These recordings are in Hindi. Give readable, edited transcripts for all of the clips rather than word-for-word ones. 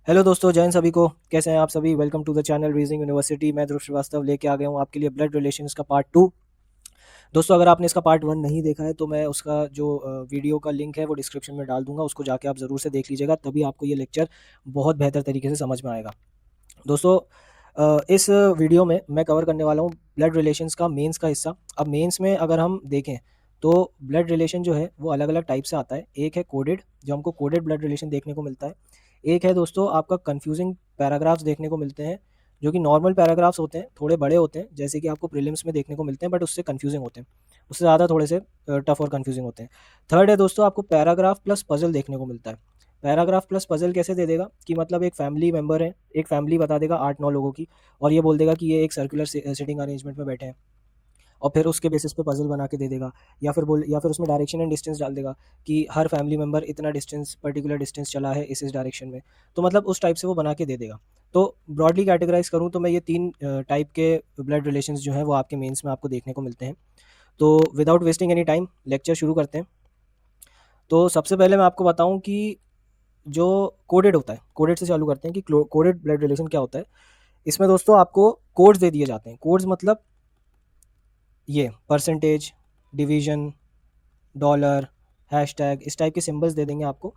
हेलो दोस्तों, जय हिंद सभी को। कैसे हैं आप सभी? Welcome to the channel reasoning university. मैं ध्रुव श्रीवास्तव लेके आ गया हूँ आपके लिए ब्लड रिलेशंस का पार्ट 2। दोस्तों, अगर आपने इसका पार्ट 1 नहीं देखा है तो मैं उसका जो वीडियो का लिंक है वो डिस्क्रिप्शन में डाल दूंगा, उसको जाके आप ज़रूर से देख लीजिएगा, तभी आपको ये लेक्चर बहुत बेहतर तरीके से समझ में आएगा। दोस्तों, इस वीडियो में मैं कवर करने वाला हूँ ब्लड रिलेशंस का मेंस का हिस्सा। अब मेंस में अगर हम देखें तो ब्लड रिलेशन जो है वो अलग अलग टाइप से आता है। एक है कोडेड, जो हमको कोडेड ब्लड रिलेशन देखने को मिलता है। एक है दोस्तों आपका कंफ्यूजिंग पैराग्राफ्स देखने को मिलते हैं, जो कि नॉर्मल पैराग्राफ्स होते हैं, थोड़े बड़े होते हैं, जैसे कि आपको प्रीलिम्स में देखने को मिलते हैं, बट उससे कंफ्यूजिंग होते हैं, उससे ज़्यादा थोड़े से टफ और कंफ्यूजिंग होते हैं। थर्ड है दोस्तों आपको पैराग्राफ प्लस पजल देखने को मिलता है। पैराग्राफ प्लस पजल कैसे दे देगा कि मतलब एक फैमिली मेंबर है, एक फैमिली बता देगा 8-9 लोगों की, और ये बोल देगा कि ये एक सर्कुलर सिटिंग अरेंजमेंट में बैठे हैं, और फिर उसके बेसिस पे पजल बना के दे देगा। या फिर उसमें डायरेक्शन एंड डिस्टेंस डाल देगा कि हर फैमिली मेंबर इतना डिस्टेंस, पर्टिकुलर डिस्टेंस चला है इस डायरेक्शन में। तो मतलब उस टाइप से वो बना के दे देगा। तो ब्रॉडली कैटेगराइज करूँ तो मैं ये 3 टाइप के ब्लड रिलेशंस जो हैं वो आपके मेंस में आपको देखने को मिलते हैं। तो without wasting any time lecture शुरू करते हैं। तो सबसे पहले मैं आपको बताऊँ कि जो कोडेड होता है, कोडेड से चालू करते हैं कि कोडेड ब्लड रिलेशन क्या होता है। इसमें दोस्तों आपको कोड्स दे दिए जाते हैं। कोड्स मतलब ये परसेंटेज, डिवीजन, डॉलर, हैशटैग, इस टाइप के सिंबल्स दे देंगे आपको,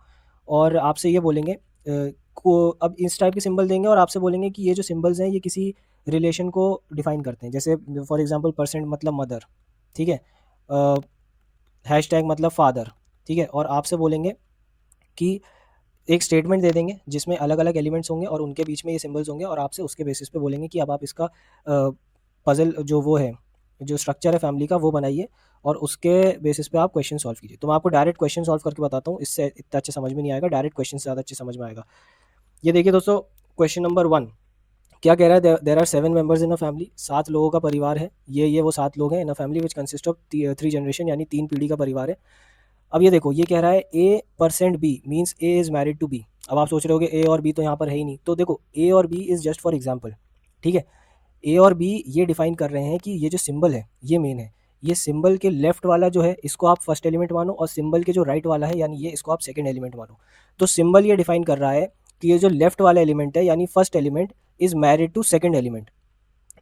और आपसे ये बोलेंगे को अब इस टाइप के सिंबल देंगे और आपसे बोलेंगे कि ये जो सिंबल्स हैं ये किसी रिलेशन को डिफाइन करते हैं। जैसे फॉर एग्जांपल परसेंट मतलब मदर, ठीक है, हैशटैग मतलब फादर, ठीक है, और आपसे बोलेंगे कि एक स्टेटमेंट दे देंगे जिसमें अलग अलग एलिमेंट्स होंगे और उनके बीच में ये सिंबल्स होंगे, और आपसे उसके बेसिस पे बोलेंगे कि अब आप इसका पजल जो वो है, जो स्ट्रक्चर है फैमिली का, वो बनाइए, और उसके बेसिस पे आप क्वेश्चन सॉल्व कीजिए। तो मैं आपको डायरेक्ट क्वेश्चन सॉल्व करके बताता हूँ, इससे इतना अच्छा समझ में नहीं आएगा, डायरेक्ट क्वेश्चन से ज़्यादा अच्छे समझ में आएगा। ये देखिए दोस्तों, क्वेश्चन नंबर 1 क्या कह रहा है? There are 7 members in a family. 7 लोगों का परिवार है। ये वो 7 लोग हैं in a family which consist of 3 generation, यानी 3 पीढ़ी का परिवार है। अब ये देखो, ये कह रहा है A percent B means A is married to B. अब आप सोच रहे होगे ए और बी तो यहाँ पर है ही नहीं, तो देखो ए और B is just for example, ठीक है। ए और बी ये डिफाइन कर रहे हैं कि ये जो सिंबल है ये मेन है। ये सिंबल के लेफ्ट वाला जो है इसको आप फर्स्ट एलिमेंट मानो, और सिंबल के जो राइट वाला है यानी ये, इसको आप सेकंड एलिमेंट मानो। तो सिंबल ये डिफाइन कर रहा है कि ये जो लेफ्ट वाला एलिमेंट है यानी first element is married to second element.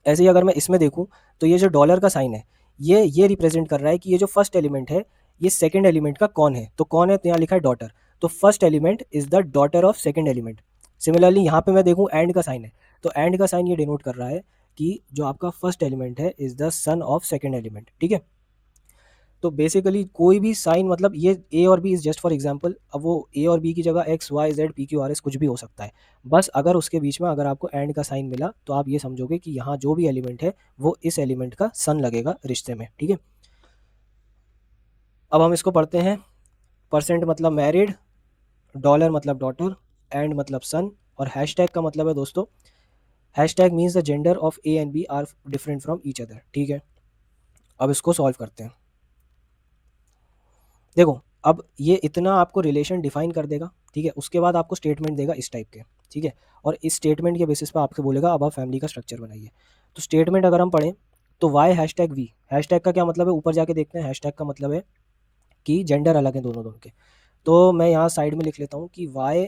ऐसे ही अगर मैं इसमें देखूँ तो ये जो डॉलर का साइन है ये रिप्रेजेंट कर रहा है कि ये जो फर्स्ट एलिमेंट है ये सेकंड एलिमेंट का कौन है। तो कौन है? तो यहाँ लिखा है डॉटर। तो first element is the daughter of second element. Similarly यहाँ पे मैं देखूँ एंड का साइन है, तो एंड का साइन ये डिनोट कर रहा है कि जो आपका फर्स्ट एलिमेंट है is the son of second element, ठीक है। तो बेसिकली कोई भी साइन, मतलब ये ए और B is just for example. अब वो ए और बी की जगह X Y Z P Q R S कुछ भी हो सकता है। बस अगर उसके बीच में अगर आपको एंड का साइन मिला तो आप ये समझोगे कि यहाँ जो भी एलिमेंट है वो इस एलिमेंट का सन लगेगा रिश्ते में, ठीक है। अब हम इसको पढ़ते हैं। परसेंट मतलब मैरिड, डॉलर मतलब डॉटर, एंड मतलब सन, और हैशटैग का मतलब है दोस्तों, hashtag means the gender of A and B are different from each other, ठीक है। अब इसको सॉल्व करते हैं। देखो, अब ये इतना आपको रिलेशन डिफाइन कर देगा, ठीक है। उसके बाद आपको स्टेटमेंट देगा इस टाइप के, ठीक है, और इस स्टेटमेंट के बेसिस पे आपसे बोलेगा अब आप फैमिली का स्ट्रक्चर बनाइए। तो स्टेटमेंट अगर हम पढ़ें तो वाई हैशटैग वी। हैशटैग का क्या मतलब है? ऊपर जाके देखते हैं। हैशटैग का मतलब है कि जेंडर अलग है दोनों दोनों के। तो मैं यहाँ साइड में लिख लेता हूँ कि वाई,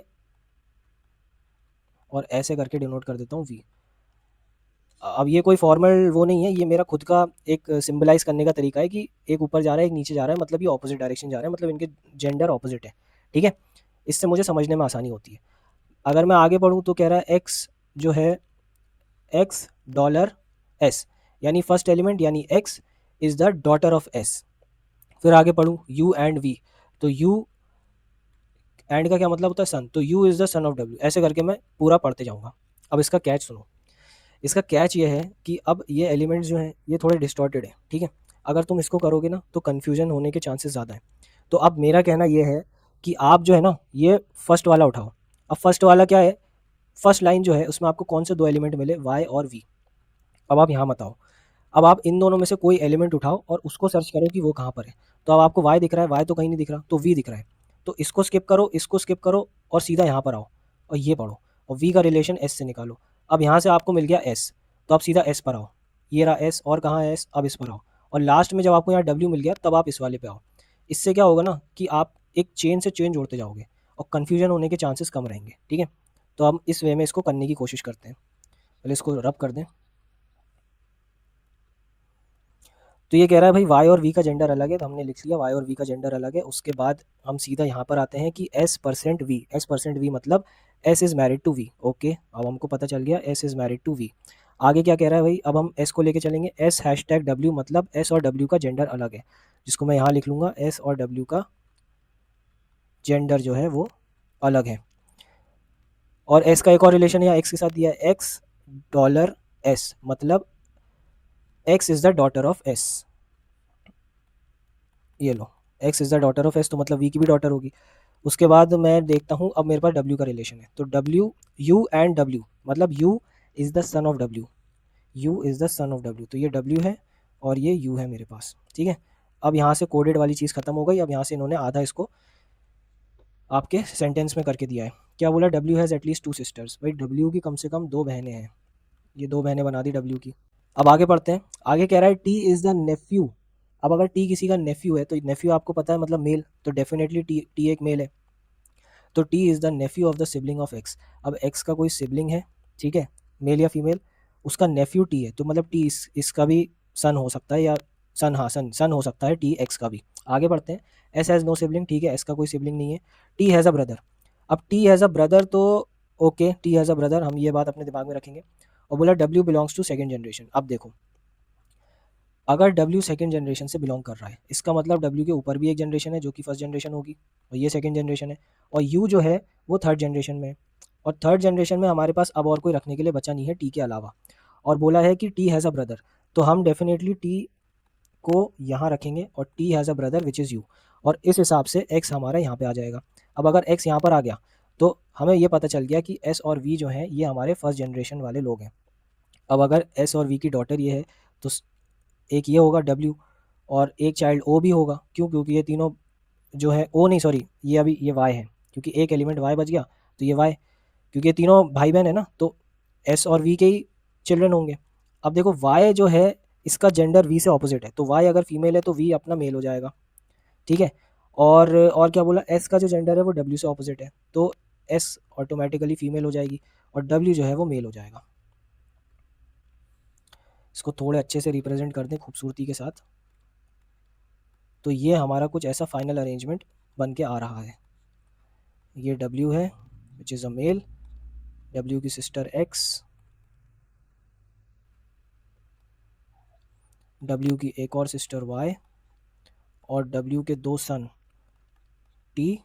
और ऐसे करके डिनोट कर देता हूँ वी। अब ये कोई फॉर्मल वो नहीं है, ये मेरा खुद का एक सिंबलाइज करने का तरीका है कि एक ऊपर जा रहा है एक नीचे जा रहा है, मतलब ये ऑपोजिट डायरेक्शन जा रहा है, मतलब इनके जेंडर ऑपोजिट है, ठीक है। इससे मुझे समझने में आसानी होती है। अगर मैं आगे पढ़ूँ तो कह रहा है एक्स जो है एक्स डॉलर एस, यानी फर्स्ट एलिमेंट यानी x is the daughter of S. फिर आगे पढ़ूँ यू एंड वी, तो यू एंड का क्या मतलब होता है? सन, तो you is the son of W. ऐसे करके मैं पूरा पढ़ते जाऊँगा। अब इसका कैच सुनो। इसका कैच ये है कि अब ये एलिमेंट्स जो हैं ये थोड़े डिस्टॉर्टेड हैं, ठीक है। अगर तुम इसको करोगे ना तो कन्फ्यूजन होने के चांसेस ज़्यादा हैं। तो अब मेरा कहना ये है कि आप जो है ना ये फर्स्ट वाला उठाओ। अब फर्स्ट वाला क्या है? फर्स्ट लाइन जो है उसमें आपको कौन से 2 एलिमेंट मिले? वाई और वी। अब आप यहाँ मत आओ। अब आप इन दोनों में से कोई एलिमेंट उठाओ और उसको सर्च करो कि वो कहाँ पर है। तो अब आपको वाई दिख रहा है, वाई तो कहीं नहीं दिख रहा, तो वी दिख रहा है। तो इसको स्किप करो, इसको स्किप करो, और सीधा यहाँ पर आओ और ये पढ़ो, और वी का रिलेशन एस से निकालो। अब यहाँ से आपको मिल गया एस, तो आप सीधा एस पर आओ। ये रहा एस, और कहाँ है एस? अब इस पर आओ। और लास्ट में जब आपको यहाँ डब्ल्यू मिल गया तब आप इस वाले पे आओ। इससे क्या होगा ना कि आप एक चेन से चेन जोड़ते जाओगे और कन्फ्यूजन होने के चांसेस कम रहेंगे, ठीक है। तो हम इस वे में इसको करने की कोशिश करते हैं। पहले इसको रब कर दें। तो ये कह रहा है भाई वाई और वी का जेंडर अलग है, तो हमने लिख लिया वाई और वी का जेंडर अलग है। उसके बाद हम सीधा यहाँ पर आते हैं कि एस परसेंट वी मतलब S is married to V. Okay, अब हमको पता चल गया S is married to V. आगे क्या कह रहा है भाई, अब हम एस को लेके चलेंगे। एस हैश टैग डब्ल्यू मतलब एस और डब्ल्यू का जेंडर अलग है, जिसको मैं यहाँ लिख लूँगा एस और डब्ल्यू का जेंडर जो है वो अलग है। और एस का एक और रिलेशन यहाँ एक्स के साथ दिया है, एक्स डॉलर एस मतलब X is the daughter of S. ये लो, X is the daughter of S, तो मतलब वी की भी डॉटर होगी। उसके बाद मैं देखता हूँ, अब मेरे पास डब्ल्यू का रिलेशन है, तो डब्ल्यू यू एंड डब्ल्यू मतलब you is the son of W, you is the son of W. तो ये डब्ल्यू है और ये यू है मेरे पास, ठीक है। अब यहाँ से कोडेड वाली चीज़ खत्म हो गई। अब यहाँ से इन्होंने आधा इसको आपके सेंटेंस में करके दिया है। क्या बोला, डब्ल्यू हैज़ एटलीस्ट 2 सिस्टर्स। भाई डब्ल्यू की कम से कम 2 बहनें हैं, ये 2 बहनें बना दी डब्ल्यू की। अब आगे पढ़ते हैं। आगे कह रहा है टी इज़ द नेफ्यू। अब अगर टी किसी का नेफ्यू है, तो नेफ्यू आपको पता है मतलब मेल, तो डेफिनेटली टी एक मेल है। तो T is the Neiphiu of the sibling of X. अब एक्स का कोई सिबलिंग है, ठीक है, मेल या फीमेल, उसका नेफ्यू टी है, तो मतलब टी इसका भी सन हो सकता है, या सन, हाँ सन हो सकता है टी एक्स का भी। आगे बढ़ते हैं। एस हैज़ नो सिबलिंग, ठीक है, एस का कोई सिबलिंग नहीं है। T has a brother. अब टी हैज़ अ ब्रदर, तो okay, T has a brother, हम ये बात अपने दिमाग में रखेंगे। और बोला W belongs to second generation. अब देखो, अगर W सेकंड जनरेशन से बिलोंग कर रहा है, इसका मतलब W के ऊपर भी एक जनरेशन है जो कि फर्स्ट जनरेशन होगी, और ये सेकंड जनरेशन है, और U जो है वो थर्ड जनरेशन में है। और थर्ड जनरेशन में हमारे पास अब और कोई रखने के लिए बचा नहीं है T के अलावा। और बोला है कि T हैज़ अ ब्रदर, तो हम डेफिनेटली T को यहाँ रखेंगे और T has a brother which is U, और इस हिसाब से X हमारा यहाँ पे आ जाएगा। अब अगर X यहाँ पर आ गया, तो हमें ये पता चल गया कि S और V जो हैं ये हमारे फर्स्ट जनरेशन वाले लोग हैं। अब अगर S और V की डॉटर ये है, तो एक ये होगा W, और एक चाइल्ड O भी होगा। क्यों, क्योंकि ये तीनों जो है O नहीं, सॉरी, ये अभी ये Y है, क्योंकि एक एलिमेंट Y बच गया, तो ये Y, क्योंकि ये तीनों भाई बहन है ना, तो S और V के ही चिल्ड्रन होंगे। अब देखो Y जो है इसका जेंडर V से ऑपोजिट है, तो Y अगर फीमेल है तो V अपना मेल हो जाएगा, ठीक है। और क्या बोला, S का जो जेंडर है वो W से ऑपोजिट है, तो S ऑटोमेटिकली फीमेल हो जाएगी और W जो है वो मेल हो जाएगा। इसको थोड़े अच्छे से रिप्रेजेंट कर दें खूबसूरती के साथ, तो ये हमारा कुछ ऐसा फाइनल अरेंजमेंट बन के आ रहा है। ये W है which is a male, W की सिस्टर X, W की एक और सिस्टर Y, और W के 2 सन T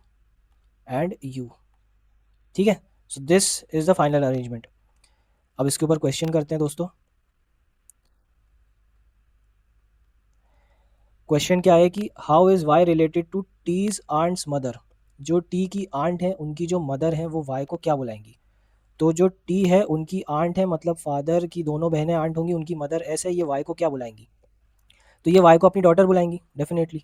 एंड U, ठीक है। So this is the final arrangement. अब इसके ऊपर क्वेश्चन करते हैं दोस्तों। क्वेश्चन क्या है कि how is Y related to T's aunt's mother. जो T की आंट है उनकी जो मदर है वो Y को क्या बुलाएंगी। तो जो T है उनकी आंट है, मतलब फादर की दोनों बहनें आंट होंगी, उनकी मदर ऐसे, ये Y को क्या बुलाएंगी, तो ये Y को अपनी डॉटर बुलाएंगी डेफिनेटली।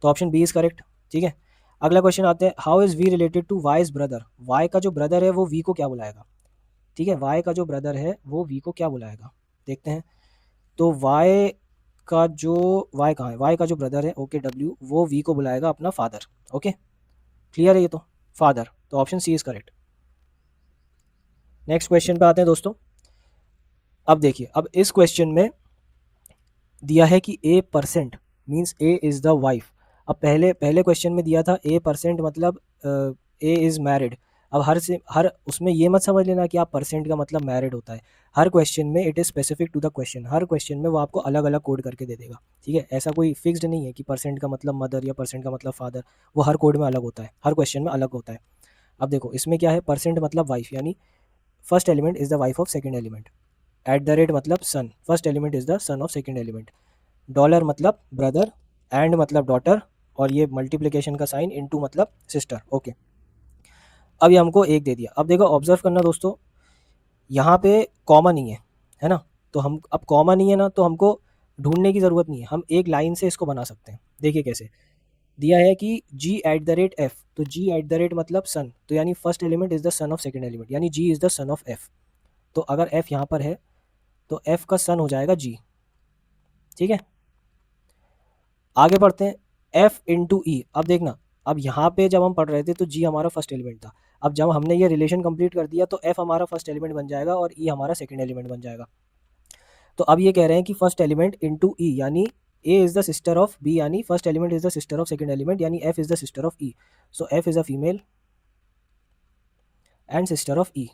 तो ऑप्शन बी इज़ करेक्ट, ठीक है। अगला क्वेश्चन आते हैं, how is V related to Y's brother. Y का जो ब्रदर है वो वी को क्या बुलाएगा, ठीक है, वाई का जो ब्रदर है वो वी को क्या बुलाएगा, देखते हैं। तो वाई का जो, वाई कहाँ है, वाई का जो ब्रदर है ओके डब्ल्यू, वो वी को बुलाएगा अपना फादर। ओके, क्लियर है ये तो, फादर, तो option C is correct. Next question पे आते हैं दोस्तों। अब देखिए, अब इस क्वेश्चन में दिया है कि A percent means A is the wife. अब पहले पहले क्वेश्चन में दिया था ए परसेंट मतलब ए इज़ मैरिड। अब हर उसमें ये मत समझ लेना कि आप परसेंट का मतलब मैरिड होता है। हर क्वेश्चन में it is specific to the question, हर क्वेश्चन में वो आपको अलग अलग कोड करके दे देगा, ठीक है। ऐसा कोई फिक्स्ड नहीं है कि परसेंट का मतलब मदर या परसेंट का मतलब फादर, वो हर कोड में अलग होता है, हर क्वेश्चन में अलग होता है। अब देखो इसमें क्या है, परसेंट मतलब वाइफ, यानी first element is the wife of second element. At the rate मतलब son, first element is the son of second element. Dollar मतलब ब्रदर, एंड मतलब डॉटर, और ये मल्टीप्लिकेशन का साइन, इनटू मतलब सिस्टर। ओके, अब ये हमको एक दे दिया। अब देखो ऑब्जर्व करना दोस्तों, यहाँ पे कॉमा नहीं है ना, तो हम अब कॉमा नहीं है ना, तो हमको ढूंढने की ज़रूरत नहीं है, हम एक लाइन से इसको बना सकते हैं। देखिए कैसे दिया है कि G at the rate F, तो जी एट द रेट मतलब सन, तो यानी first element is the son of second element, यानी G is the son of F. तो अगर एफ यहाँ पर है तो एफ का सन हो जाएगा जी, ठीक है। आगे बढ़ते हैं, एफ इंटू ई। अब देखना, अब यहाँ पे जब हम पढ़ रहे थे तो जी हमारा फर्स्ट एलिमेंट था। अब जब हमने ये रिलेशन कंप्लीट कर दिया तो एफ हमारा फर्स्ट एलिमेंट बन जाएगा और ई हमारा सेकंड एलिमेंट बन जाएगा। तो अब ये कह रहे हैं कि फर्स्ट एलिमेंट इनटू ई, यानी A is the sister of B, यानी first element is the sister of second element, यानी F is the sister of E. So F is a female and sister of E.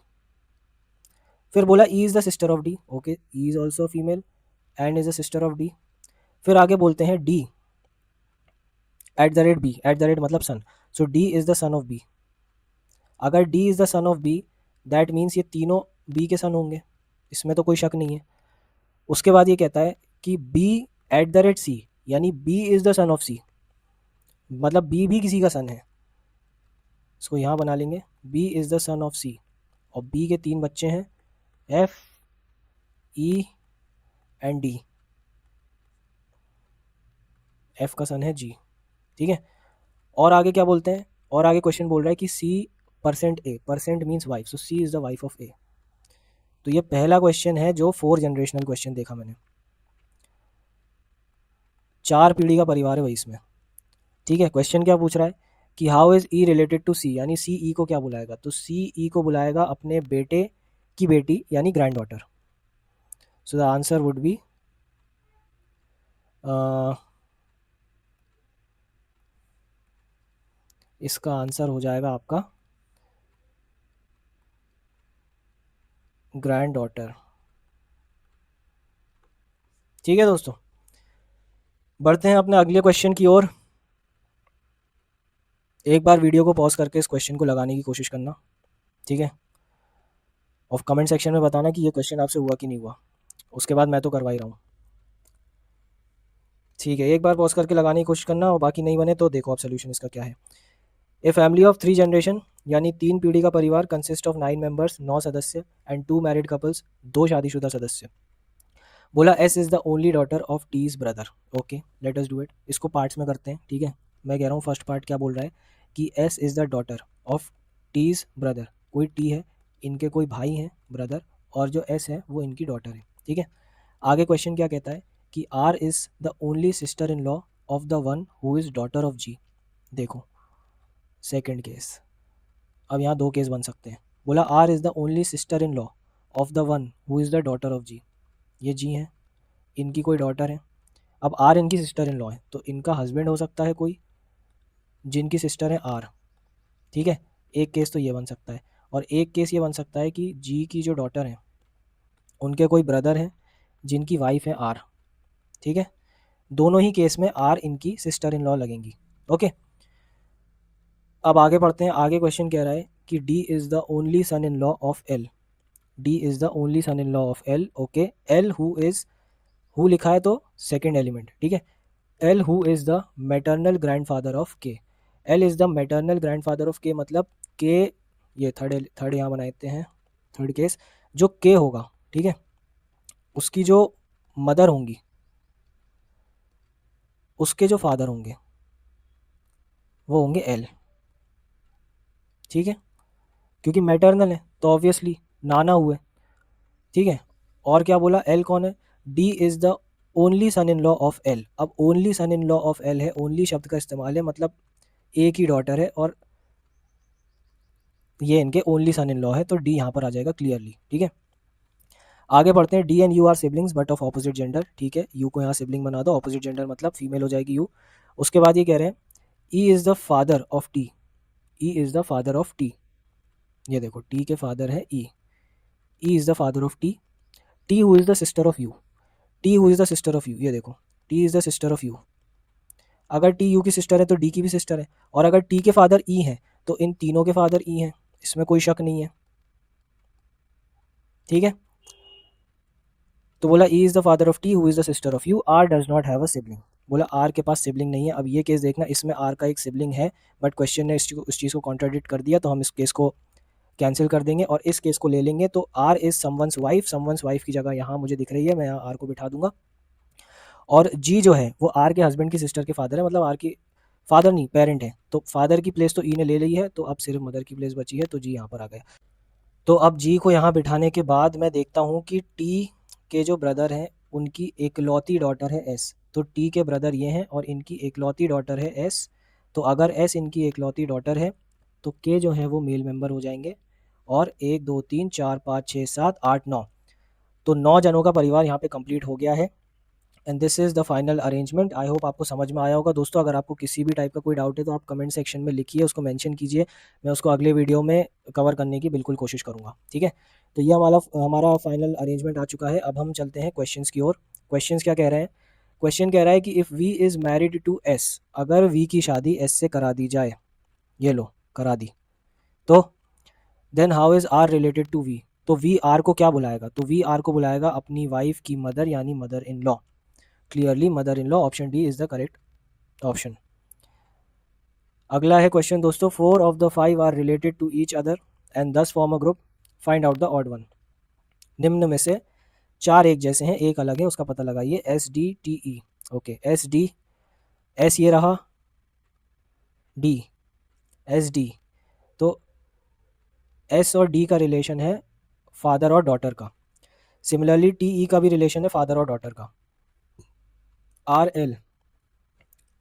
फिर बोला E is the sister of D, okay, E is also female and is the sister of D. फिर आगे बोलते हैं D at the rate B, at the rate मतलब son, so D is the son of B. अगर D is the son of B that means ये तीनों बी के सन होंगे, इसमें तो कोई शक नहीं है। उसके बाद ये कहता है कि B at the rate C, यानी B is the son of C, मतलब बी भी किसी का सन है। इसको यहाँ बना लेंगे, B is the son of C, और बी के तीन बच्चे हैं F E and D, F का सन है जी, ठीक है। और आगे क्या बोलते हैं, और आगे क्वेश्चन बोल रहा है कि C percent A, percent means wife, so C is the wife of A. तो ये पहला क्वेश्चन है जो 4 जनरेशनल क्वेश्चन देखा मैंने, 4 पीढ़ी का परिवार है भाई इसमें, ठीक है। क्वेश्चन क्या पूछ रहा है कि how is E related to C, यानी सी ई को क्या बुलाएगा, तो सी ई को बुलाएगा अपने बेटे की बेटी यानी grand daughter. So the answer would be इसका आंसर हो जाएगा आपका ग्रैंड डॉटर, ठीक है दोस्तों। बढ़ते हैं अपने अगले क्वेश्चन की ओर। एक बार वीडियो को पॉज करके इस क्वेश्चन को लगाने की कोशिश करना, ठीक है, और कमेंट सेक्शन में बताना कि ये क्वेश्चन आपसे हुआ कि नहीं हुआ, उसके बाद मैं तो करवा ही रहा हूँ, ठीक है। एक बार पॉज करके लगाने की कोशिश करना, और बाकी नहीं बने तो देखो आप सोल्यूशन इसका क्या है। ए फैमिली ऑफ 3 जनरेशन, यानी 3 पीढ़ी का परिवार, कंसिस्ट ऑफ 9 मेंबर्स, 9 सदस्य, एंड 2 मैरिड कपल्स, 2 शादीशुदा सदस्य। बोला S is the only daughter of T's brother, okay let us do it. इसको पार्ट्स में करते हैं, ठीक है। मैं कह रहा हूँ फर्स्ट पार्ट क्या बोल रहा है कि S is the daughter of T's brother, कोई टी है, इनके कोई भाई हैं ब्रदर, और जो एस है वो इनकी डॉटर है, ठीक है। आगे क्वेश्चन क्या कहता है कि R is the only sister in law of the one who is daughter of G. देखो सेकेंड केस, अब यहाँ 2 केस बन सकते हैं। बोला R is the only sister in law of the one who is the daughter of G, ये जी हैं, इनकी कोई डॉटर है। अब आर इनकी सिस्टर इन लॉ है, तो इनका हस्बैंड हो सकता है कोई जिनकी सिस्टर है आर, ठीक है। एक केस तो ये बन सकता है, और एक केस ये बन सकता है कि जी की जो डॉटर है उनके कोई ब्रदर हैं जिनकी वाइफ है आर, ठीक है। दोनों ही केस में आर इनकी सिस्टर इन लॉ लगेंगी, ओके। अब आगे पढ़ते हैं। आगे क्वेश्चन कह रहा है कि D is the only son in law of L, D is the only son in law of L, okay. L who is, who लिखा है तो सेकेंड एलिमेंट, ठीक है। L who is the maternal grandfather of K, L is the maternal grandfather of K, मतलब के, ये थर्ड यहाँ बनाते हैं, थर्ड केस, जो के होगा, ठीक है, उसकी जो मदर होंगी उसके जो फादर होंगे वो होंगे एल, ठीक है, क्योंकि मैटरनल है तो ऑब्वियसली नाना हुए, ठीक है। और क्या बोला, एल कौन है, D is the only son in law of L. अब only son in law of L है, ओनली शब्द का इस्तेमाल है, मतलब एक ही डॉटर है और ये इनके ओनली सन इन लॉ है, तो डी यहाँ पर आ जाएगा क्लियरली, ठीक है। आगे बढ़ते हैं। D and U are siblings but of opposite gender, ठीक है, यू को यहाँ सिबलिंग बना दो, ऑपोजिट जेंडर मतलब फीमेल हो जाएगी यू। उसके बाद ये कह रहे हैं E is the father of T, E is the father of T, ये देखो टी के फादर है E, E is the father of T, T who is the sister of U, T who is the sister of U, ये देखो T is the sister of U. अगर टी यू की सिस्टर है तो डी की भी सिस्टर है, और अगर टी के फादर ई हैं तो इन तीनों के फादर ई हैं, इसमें कोई शक नहीं है, ठीक है। तो बोला E is the father of T who is the sister of U, R does not have a sibling. बोला आर के पास सिबलिंग नहीं है। अब ये केस देखना, इसमें आर का एक सिबलिंग है, बट क्वेश्चन ने इस चीज़ को कॉन्ट्राडिक्ट कर दिया, तो हम इस केस को कैंसिल कर देंगे और इस केस को ले लेंगे। तो आर इज़ समवंस वाइफ की जगह यहाँ मुझे दिख रही है, मैं यहाँ आर को बिठा दूंगा। और जी जो है वो आर के हस्बैंड की सिस्टर के फादर है, मतलब आर की फादर नहीं पेरेंट है, तो फादर की प्लेस तो ई ने ले ली है, तो अब सिर्फ मदर की प्लेस बची है, तो जी यहाँ पर आ गया। तो अब जी को यहाँ बिठाने के बाद मैं देखता हूँ कि टी के जो ब्रदर हैं उनकी एकलौती डॉटर है एस, तो टी के ब्रदर ये हैं और इनकी एकलौती डॉटर है एस, तो अगर एस इनकी इकलौती डॉटर है तो के जो है वो मेल मेंबर हो जाएंगे, और 1 2 3 4 5 6 7 8 9, तो 9 जनों का परिवार यहाँ पे कंप्लीट हो गया है। And this is the final arrangement. I hope आपको समझ में आया होगा दोस्तों। अगर आपको किसी भी टाइप का कोई डाउट है तो आप कमेंट सेक्शन में लिखिए, उसको मेंशन कीजिए, मैं उसको अगले वीडियो में कवर करने की बिल्कुल कोशिश करूँगा, ठीक है। तो ये हमारा हमारा फाइनल अरेंजमेंट आ चुका है। अब हम चलते हैं क्वेश्चंस की ओर। क्वेश्चंस क्या कह रहे हैं? क्वेश्चन कह रहा है कि if V is married to S, अगर वी की शादी एस से करा दी जाए, ये लो करा दी, तो then how is R related to V, तो वी आर को क्या बुलाएगा? तो वी आर को बुलाएगा अपनी वाइफ की मदर, यानी mother in law. Clearly mother in law, option D is the correct option. अगला है क्वेश्चन दोस्तों, 4 of the 5 are related to each other and this form a group, find out the odd one. निम्न में से 4 एक जैसे हैं, एक अलग है, उसका पता लगाइए। S D T E, okay, S D, S ये रहा, डी, एस डी, तो एस और डी का रिलेशन है फादर और डॉटर का। सिमिलरली टी ई का भी रिलेशन है फादर और डॉटर का। आर एल,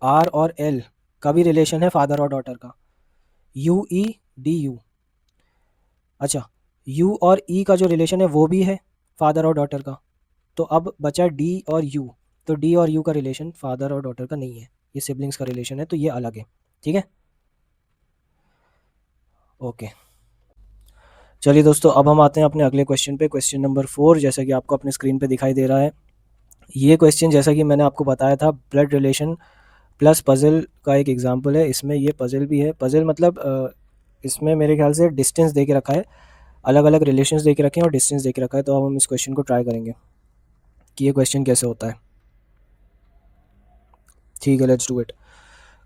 आर और एल का भी रिलेशन है फादर और डॉटर का। यू ई डी यू, अच्छा, यू और ई का जो रिलेशन है वो भी है फादर और डॉटर का। तो अब बचा डी और यू, तो डी और यू का रिलेशन फादर और डॉटर का नहीं है, ये सिबलिंग्स का रिलेशन है, तो ये अलग है, ठीक है। ओके, चलिए दोस्तों, अब हम आते हैं अपने अगले क्वेश्चन पे, क्वेश्चन नंबर 4, जैसा कि आपको अपने स्क्रीन पे दिखाई दे रहा है। ये क्वेश्चन जैसा कि मैंने आपको बताया था, ब्लड रिलेशन प्लस पज़ल का एक एग्जांपल है। इसमें ये पज़ल भी है। पज़ल मतलब इसमें मेरे ख्याल से डिस्टेंस दे के रखा है, अलग अलग रिलेशंस दे के रखे हैं और डिस्टेंस दे के रखा है। तो अब हम इस क्वेश्चन को ट्राई करेंगे कि ये क्वेश्चन कैसे होता है, ठीक है। Let's do it.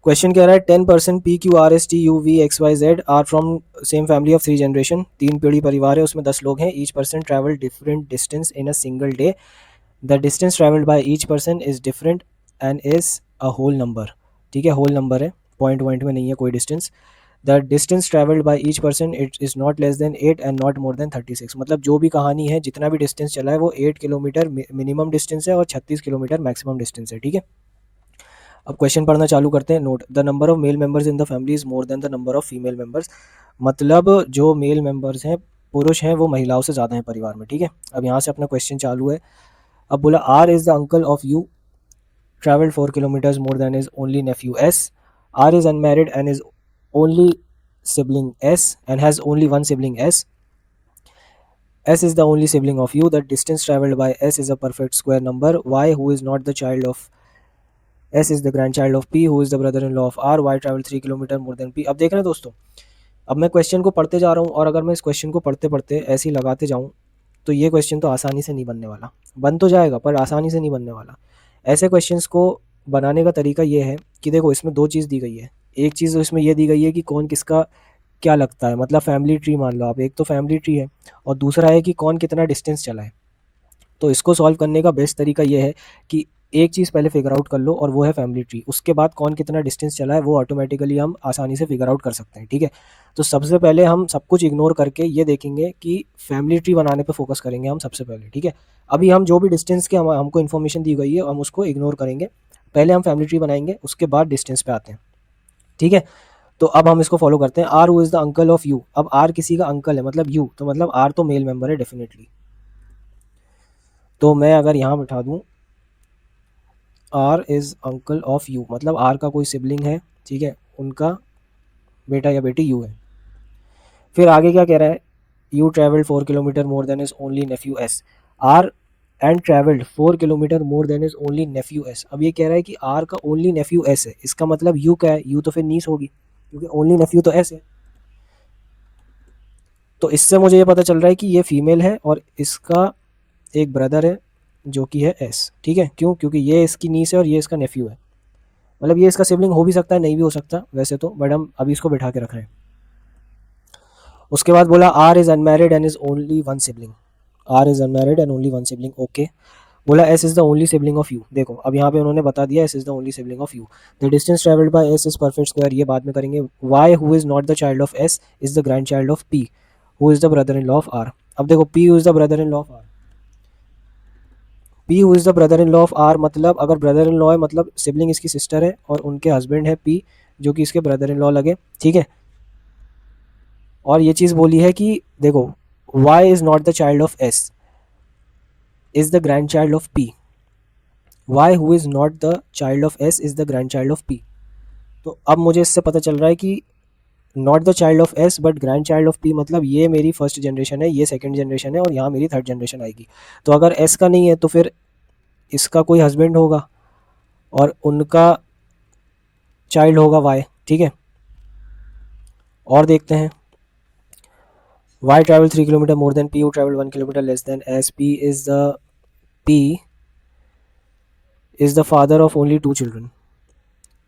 क्वेश्चन कह रहा है 10% P Q R S T U V X Y Z are from same family of 3 generation, 3 पीढ़ी परिवार है, उसमें 10 लोग हैं। Each person travel different distance in a single day, the distance travelled by each person is different and is a whole number, ठीक है, होल नंबर है, पॉइंट पॉइंट में नहीं है कोई distance. The distance travelled by each person it is not less than 8 and not more than 36, मतलब जो भी कहानी है, जितना भी डिस्टेंस चला है वो 8 किलोमीटर मिनिमम डिस्टेंस है और 36 किलोमीटर मैक्सिमम डिस्टेंस है, ठीक है। अब क्वेश्चन पढ़ना चालू करते हैं। Note the number of male members in the family is more than the number of female members, मतलब जो मेल मेंबर्स हैं, पुरुष हैं, वो महिलाओं से ज़्यादा हैं परिवार में, ठीक है। अब यहाँ से अपना क्वेश्चन चालू है। अब बोला R is the uncle of U, traveled 4 kilometers more than his only nephew S. R is unmarried and is only sibling S and has only one sibling S. S is the only sibling of U. The distance traveled by S is a perfect square number. Y, who is not the child of S, is the grandchild of P, who is the brother-in-law of R. Y traveled 3 kilometer more than P. अब देख रहे हैं दोस्तों, अब मैं क्वेश्चन को पढ़ते जा रहा हूँ, और अगर मैं इस क्वेश्चन को पढ़ते पढ़ते ऐसे ही लगाते जाऊँ तो ये क्वेश्चन तो आसानी से नहीं बनने वाला। बन तो जाएगा पर आसानी से नहीं बनने वाला। ऐसे क्वेश्चंस को बनाने का तरीका ये है कि देखो, इसमें 2 चीज़ दी गई है। एक चीज़ तो इसमें ये दी गई है कि कौन किसका क्या लगता है, मतलब फैमिली ट्री मान लो आप, एक तो फैमिली ट्री है, और दूसरा है कि कौन कितना डिस्टेंस चला है। तो इसको सॉल्व करने का बेस्ट तरीका ये है कि एक चीज़ पहले फिगर आउट कर लो, और वो है फैमिली ट्री। उसके बाद कौन कितना डिस्टेंस चला है वो ऑटोमेटिकली हम आसानी से फिगर आउट कर सकते हैं, ठीक है। तो सबसे पहले हम सब कुछ इग्नोर करके ये देखेंगे कि फैमिली ट्री बनाने पे फोकस करेंगे हम सबसे पहले, ठीक है। अभी हम जो भी डिस्टेंस के हमको इन्फॉर्मेशन दी गई है हम उसको इग्नोर करेंगे। पहले हम फैमिली ट्री बनाएंगे, उसके बाद डिस्टेंस पे आते हैं, ठीक है। तो अब हम इसको फॉलो करते हैं। R who is the uncle of U, अब आर किसी का अंकल है, मतलब यू, तो मतलब आर तो मेल मेंबर है डेफिनेटली। तो मैं अगर यहाँ बिठा दूँ R is uncle of U, मतलब आर का कोई सिबलिंग है, ठीक है, उनका बेटा या बेटी यू है। फिर आगे क्या कह रहा है, U travelled 4 kilometre more than is only nephew S. R and travelled 4 kilometre more than is only nephew S. अब ये कह रहा है कि आर का ओनली नेफ्यू एस है, इसका मतलब यू क्या है, यू तो फिर नीस होगी, क्योंकि ओनली नेफ्यू तो एस है। तो इससे मुझे ये पता चल रहा है कि ये फीमेल है और इसका एक ब्रदर है जो कि है एस, ठीक है। क्यों? क्योंकि ये इसकी नीस है और ये इसका नेफ्यू है, मतलब ये इसका सिबलिंग हो भी सकता है, नहीं भी हो सकता वैसे तो, बट हम अभी इसको बिठा के रख रहे हैं। उसके बाद बोला R is unmarried and is only one sibling, R is unmarried and only one sibling, okay. बोला S is the only sibling of U, देखो अब यहाँ पे उन्होंने बता दिया S is the only sibling of U. The distance travelled by S is perfect square, ये बाद में करेंगे। Y who is not the child of S is the grand child of P, who is the brother in law of R. अब देखो P who is the brother in law of R, P who is the brother in law of R, मतलब अगर ब्रदर इन लॉ है मतलब सिबलिंग इसकी सिस्टर है और उनके हस्बैंड है पी, जो कि इसके ब्रदर इन लॉ लगे, ठीक है। और ये चीज़ बोली है कि देखो, Y is not the child of S, is the grand child of P. Y who is not the child of S is the grand child of P. तो अब मुझे इससे पता चल रहा है कि not the child of S but grand child of P, मतलब ये मेरी फर्स्ट जनरेशन है, ये सेकंड जनरेशन है, और यहाँ मेरी थर्ड जनरेशन आएगी। तो अगर एस का नहीं है तो फिर इसका कोई हस्बैंड होगा और उनका चाइल्ड होगा वाई, ठीक है। और देखते हैं, Y travel 3 kilometre more than P, who travel 1 kilometre less than S. P is the father of only 2 children.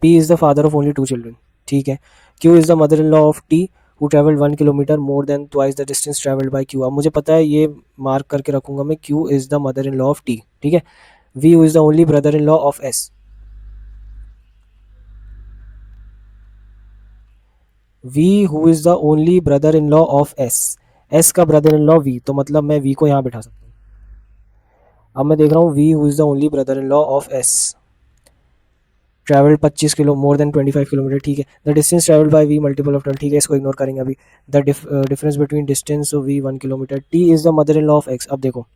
P is the father of only 2 children, ठीक है। Q is the mother in law of T, who travel 1 kilometre more than twice the distance travelled by Q. अब मुझे पता है, ये मार्क करके रखूंगा मैं, Q is the mother in law of T, ठीक है। V who is the only brother in law of S. V who is the only brother in law of S, S का ब्रदर इन लॉ वी, तो मतलब मैं वी को यहाँ बिठा सकता हूँ। अब मैं देख रहा हूँ, V who is the only brother in law of S travel 25 kilo more than 25 kilometre, ठीक है। The distance travelled by V multiple of 12, ठीक है, इसको इग्नोर करेंगे अभी। The difference between distance of V 1 kilometre. T is the mother in law of X. अब देखो,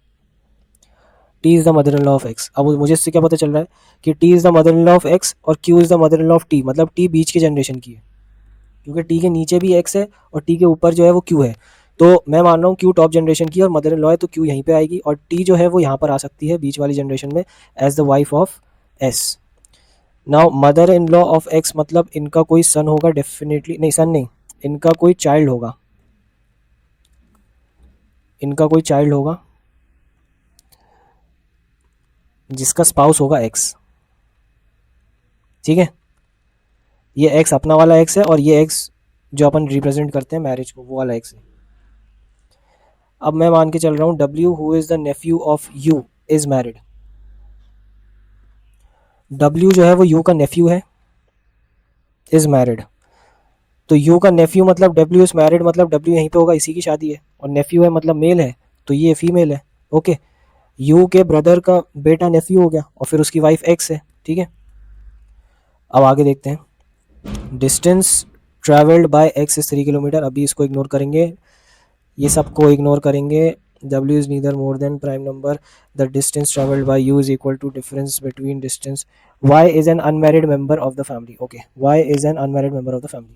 T is the mother in law of X. अब मुझे इससे क्या पता चल रहा है कि T is the mother in law of X और Q is the mother in law of T, मतलब टी बीच की जनरेशन की है, क्योंकि टी के नीचे भी एक्स है और टी के ऊपर जो है वो क्यू है। तो मैं मान रहा हूँ क्यू टॉप जनरेशन की और मदर इन लॉ है, तो क्यू यहीं पे आएगी और टी जो है वो यहाँ पर आ सकती है बीच वाली जनरेशन में as the wife of S. Now mother in law of X, मतलब इनका कोई सन होगा डेफिनेटली, नहीं सन नहीं, इनका कोई चाइल्ड होगा, इनका कोई चाइल्ड होगा जिसका स्पाउस होगा एक्स, ठीक है। ये एक्स अपना वाला एक्स है और ये एक्स जो अपन रिप्रेजेंट करते हैं मैरिज को, वो वाला एक्स है। अब मैं मान के चल रहा हूँ W who is the Neiphiu of you is married. W जो है वो यू का नेफ्यू है, इज मैरिड। तो यू का नेफ्यू मतलब डब्ल्यू इज मैरिड, मतलब डब्ल्यू यहीं पे होगा, इसी की शादी है, और नेफ्यू है मतलब मेल है, तो ये फीमेल है, ओके। यू के ब्रदर का बेटा नेफ्यू हो गया और फिर उसकी वाइफ एक्स है, ठीक है। अब आगे देखते हैं, distance travelled bye x is 3 kilometre. अभी इसको इग्नोर करेंगे, ये सबको इग्नोर करेंगे। w is neither more than prime number, the distance traveled by u is equal to difference between distance। y is an unmarried member of the family, okay, y is an unmarried member of the family।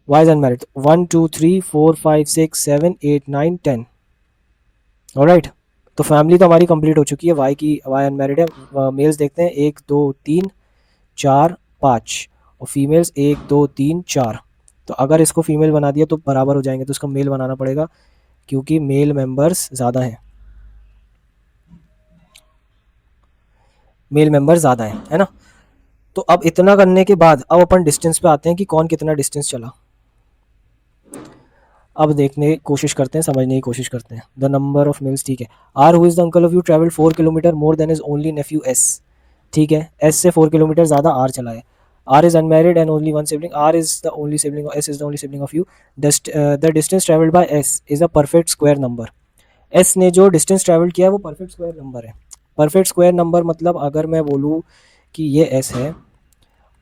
y is unmarried, 1 2 3 4 5 6 7 8 9 10, alright. तो फैमिली तो हमारी कंप्लीट हो चुकी है, y की, y अनमैरिड है। मेल्स देखते हैं, 1 2 3 4 5, और फीमेल्स 1 2 3 4। तो अगर इसको फीमेल बना दिया तो बराबर हो जाएंगे, तो इसका मेल बनाना पड़ेगा क्योंकि मेल मेंबर्स ज़्यादा हैं, मेल मेंबर ज़्यादा है ना। तो अब इतना करने के बाद अब अपन डिस्टेंस पे आते हैं कि कौन कितना डिस्टेंस चला। अब देखने की कोशिश करते हैं, समझने की कोशिश करते हैं। द नंबर ऑफ मेल्स, ठीक है। R who is the uncle of U travel 4 kilometre more than is only nephew S, ठीक है। एस से 4 किलोमीटर ज़्यादा आर चला है। R is unmarried and only one sibling, R is the only sibling, S is the only sibling of U. The distance travelled by S is a perfect square number. S ने जो डिस्टेंस ट्रैवल किया है वो परफेक्ट स्क्वायर नंबर है। परफेक्ट स्क्वायर नंबर मतलब अगर मैं बोलूँ कि ये एस है,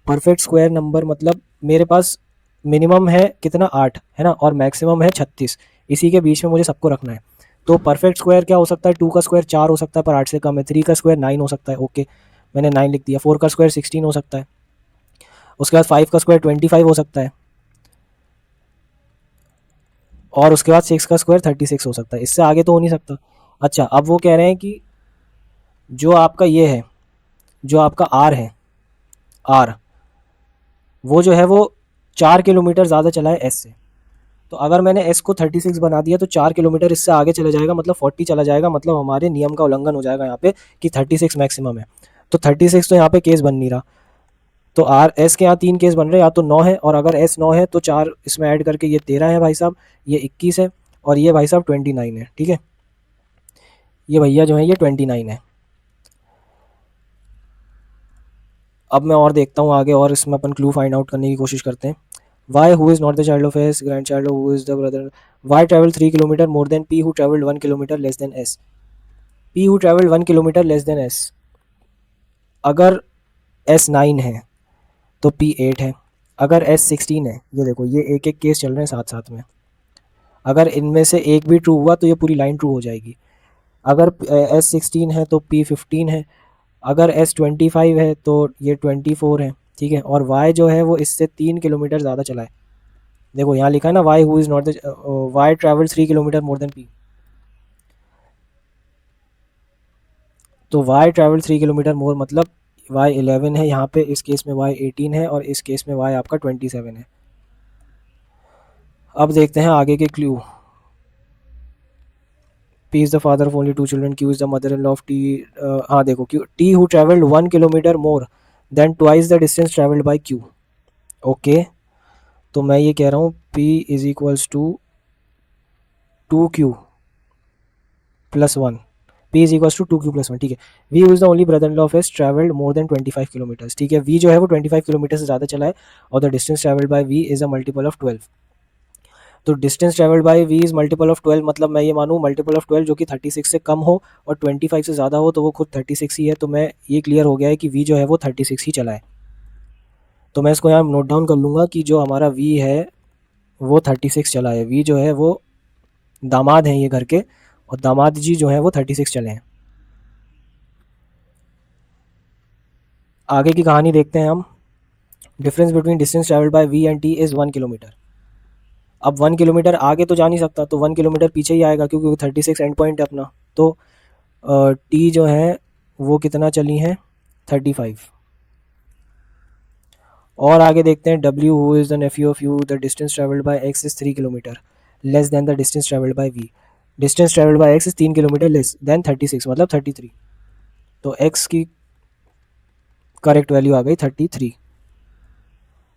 परफेक्ट स्क्वायर नंबर मतलब मेरे पास मिनिमम है कितना, 8 है ना, और मैक्सिमम है 36, इसी के बीच में मुझे सबको रखना है। तो परफेक्ट स्क्वायर क्या हो सकता है, 2 का स्क्वायर 4 हो सकता है पर 8 से कम है, 3 का स्क्वायर 9 हो सकता है, ओके मैंने 9 लिख दिया। 4 का स्क्वायर 16 हो सकता है, उसके बाद 5 का स्क्वायर 25 हो सकता है, और उसके बाद 6 का स्क्वायर 36 हो सकता है, इससे आगे तो हो नहीं सकता। अच्छा, अब वो कह रहे हैं कि जो आपका ये है, जो आपका आर है, आर वो जो है वो 4 किलोमीटर ज़्यादा चला है एस से। तो अगर मैंने एस को 36 बना दिया तो 4 किलोमीटर इससे आगे चला जाएगा, मतलब 40 चला जाएगा, मतलब हमारे नियम का उल्लंघन हो जाएगा यहाँ पे कि 36 मैक्सिमम है। तो 36 तो यहाँ पे केस बन नहीं रहा, तो आर एस के यहाँ 3 केस बन रहे हैं, या तो 9 है, और अगर एस 9 है तो 4 इसमें ऐड करके ये 13 है भाई साहब, ये 21 है, और ये भाई साहब 29 है, ठीक है। ये भैया जो है ये 29 है। अब मैं और देखता हूँ आगे, और इसमें अपन क्लू फाइंड आउट करने की कोशिश करते हैं। Y who is not the child of S, grandchild who is the brother. Y travel 3 kilometre more than P who travelled 1 kilometre less than S. P who travelled 1 kilometre less than S, अगर एस 9 है तो P 8 है। अगर S 16 है, ये देखो ये एक एक केस चल रहे हैं साथ साथ में, अगर इनमें से एक भी ट्रू हुआ तो ये पूरी लाइन ट्रू हो जाएगी। अगर S 16 है तो P 15 है, अगर S 25 है तो ये 24 है, ठीक है। और Y जो है वो इससे 3 किलोमीटर ज़्यादा चला है। देखो यहाँ लिखा है ना, Y who is not the Y travel 3 kilometre more then P। तो Y ट्रैवल 3 किलोमीटर मोर मतलब Y 11 है यहाँ पे, इस केस में Y 18 है और इस केस में Y आपका 27 है। अब देखते हैं आगे के clue. P is the father of only 2 children. Q is the mother-in-law of T. हाँ देखो, Q T who traveled 1 kilometer more than twice the distance traveled by Q. Okay तो मैं ये कह रहा हूँ P is equals to 2Q+1। P is equals to 2Q+1, ठीक है। V who is the only brother-in-law of S traveled more than 25 kilometers, ठीक है। V जो है वो 25 किलोमीटर से ज़्यादा चला है और the distance travelled bye V is a multiple of 12। तो distance travelled bye V is multiple of 12, मतलब मैं ये मानूँ मल्टीपल ऑफ 12 जो कि 36 से कम हो और 25 से ज़्यादा हो तो वो खुद 36 ही है। तो मैं ये क्लियर हो गया है कि V जो है वो 36 ही चला है। तो मैं इसको यहाँ नोट डाउन कर लूँगा कि जो हमारा V है वो 36 चला है। V जो है वो दामाद हैं ये घर के, और दामाद जी जो हैं वो 36 चले हैं। आगे की कहानी देखते हैं हम। Difference between distance travelled bye V and T is 1 kilometre. अब 1 किलोमीटर आगे तो जा नहीं सकता, तो 1 किलोमीटर पीछे ही आएगा क्योंकि 36 एंड पॉइंट है अपना। तो टी जो है वो कितना चली हैं, 35। और आगे देखते हैं W who is the Neiphiu of U, the distance travelled bye X is 3 kilometre less then the distance travelled bye V। Distance travelled bye X is 3 kilometre less then 36 मतलब 33। तो X की करेक्ट वैल्यू आ गई 33।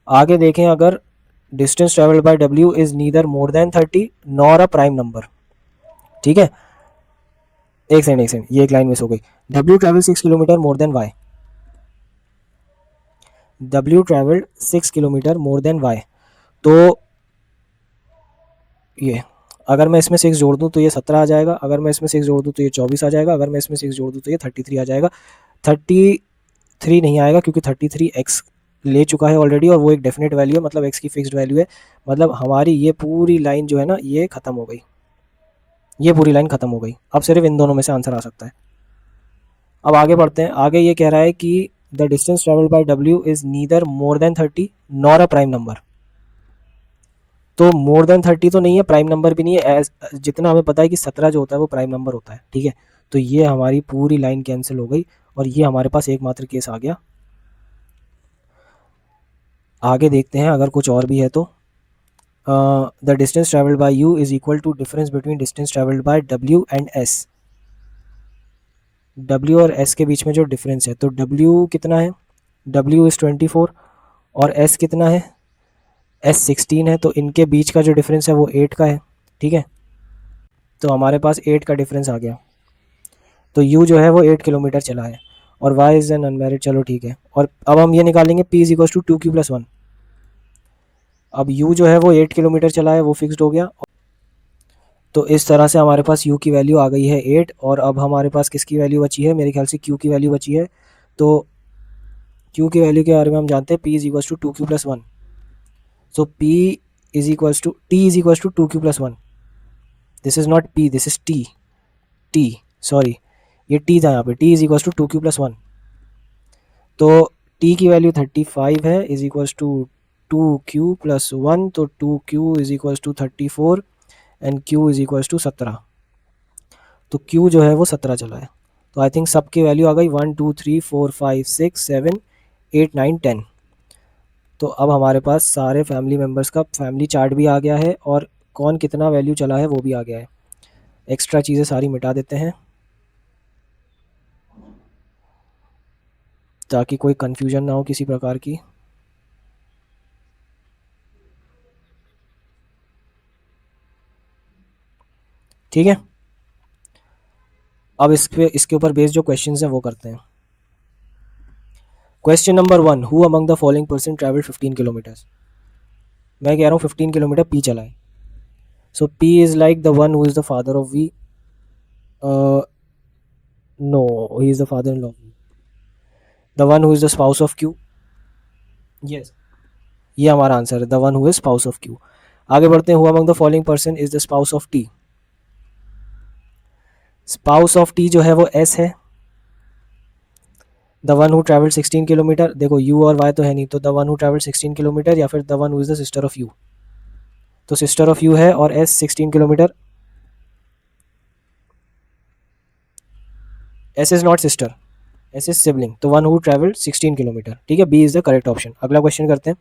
आगे देखें, अगर distance travelled by W is neither more than 30 nor a prime number, ठीक है। एक सेकंड ये एक लाइन मिस हो गई। W travel 6 kilometre more then Y। W travelled 6 kilometre more then Y। तो ये अगर मैं इसमें 6 जोड़ दूँ तो ये 17 आ जाएगा, अगर मैं इसमें 6 जोड़ दूँ तो ये 24 आ जाएगा, अगर मैं इसमें 6 जोड़ दूँ तो ये 33 आ जाएगा। 33 नहीं आएगा क्योंकि 33 X ले चुका है ऑलरेडी और वो एक डेफिनेट वैल्यू है, मतलब X की फिक्स्ड वैल्यू है। मतलब हमारी ये पूरी लाइन जो है ना ये ख़त्म हो गई, ये पूरी लाइन खत्म हो गई। अब सिर्फ इन दोनों में से आंसर आ सकता है। अब आगे बढ़ते हैं। आगे ये कह रहा है कि the distance travelled by W is neither more than 30 nor a prime number. तो मोर देन 30 तो नहीं है, प्राइम नंबर भी नहीं है। जितना हमें पता है कि 17 जो होता है वो प्राइम नंबर होता है, ठीक है। तो ये हमारी पूरी लाइन कैंसिल हो गई और ये हमारे पास एकमात्र केस आ गया। आगे देखते हैं अगर कुछ और भी है तो। The distance travelled by U is equal to difference between distance travelled by W and S। W और S के बीच में जो डिफरेंस है, तो W कितना है, W इज़ 24 और S कितना है, S 16 है। तो इनके बीच का जो डिफरेंस है वो 8 का है, ठीक है। तो हमारे पास 8 का डिफरेंस आ गया। तो U जो है वो 8 किलोमीटर चला है और Y इज़ एन अनमैरिड, चलो ठीक है। और अब हम ये निकालेंगे P is equal to 2Q+1। अब U जो है वो 8 किलोमीटर चला है, वो फिक्स्ड हो गया। तो इस तरह से हमारे पास U की वैल्यू आ गई है 8। और अब हमारे पास किसकी वैल्यू बची है, मेरे ख्याल से Q की वैल्यू बची है। तो Q की वैल्यू के बारे में हम जानते हैं, P is equal to 2Q+1। So P is equal to T is equal to 2Q+1। This is not P, this is T sorry, ये T था यहाँ पे। T is equal to 2Q+1। तो T की वैल्यू 35 है, इज इक्वल टू 2Q+1। तो 2Q is equal to 34 and Q is equal to 17। तो Q जो है वो 17 चला है। तो आई थिंक सबकी वैल्यू आ गई 1 2 3 4 5 6 7 8 9 10। तो अब हमारे पास सारे फैमिली मेम्बर्स का फैमिली चार्ट भी आ गया है और कौन कितना वैल्यू चला है वो भी आ गया है। एक्स्ट्रा चीज़ें सारी मिटा देते हैं ताकि कोई कन्फ्यूजन ना हो किसी प्रकार की। ठीक है, अब इसके ऊपर बेस्ड जो क्वेश्चंस हैं वो करते हैं। Question number 1, who among the following person travel 15 kilometres. मैं कह रहा हूँ 15 किलोमीटर पी चला है। So P is like the one who is the father of V. No, he is the father in law, the one who is the spouse of Q. Yes, ये हमारा आंसर है, the one who is spouse of Q. आगे बढ़ते हैं, who among the following person is the spouse of T. Spouse of T जो है वो एस है। The one who travel 16 kilometre, देखो यू और वाई तो है नहीं, तो the one who travel 16 kilometre या फिर the one who is the sister of U. तो सिस्टर ऑफ यू है और S 16 kilometre. S is not sister, S is sibling, तो वन हु ट्रैवल 16 किलोमीटर। ठीक है, B is the correct option. अगला क्वेश्चन करते हैं।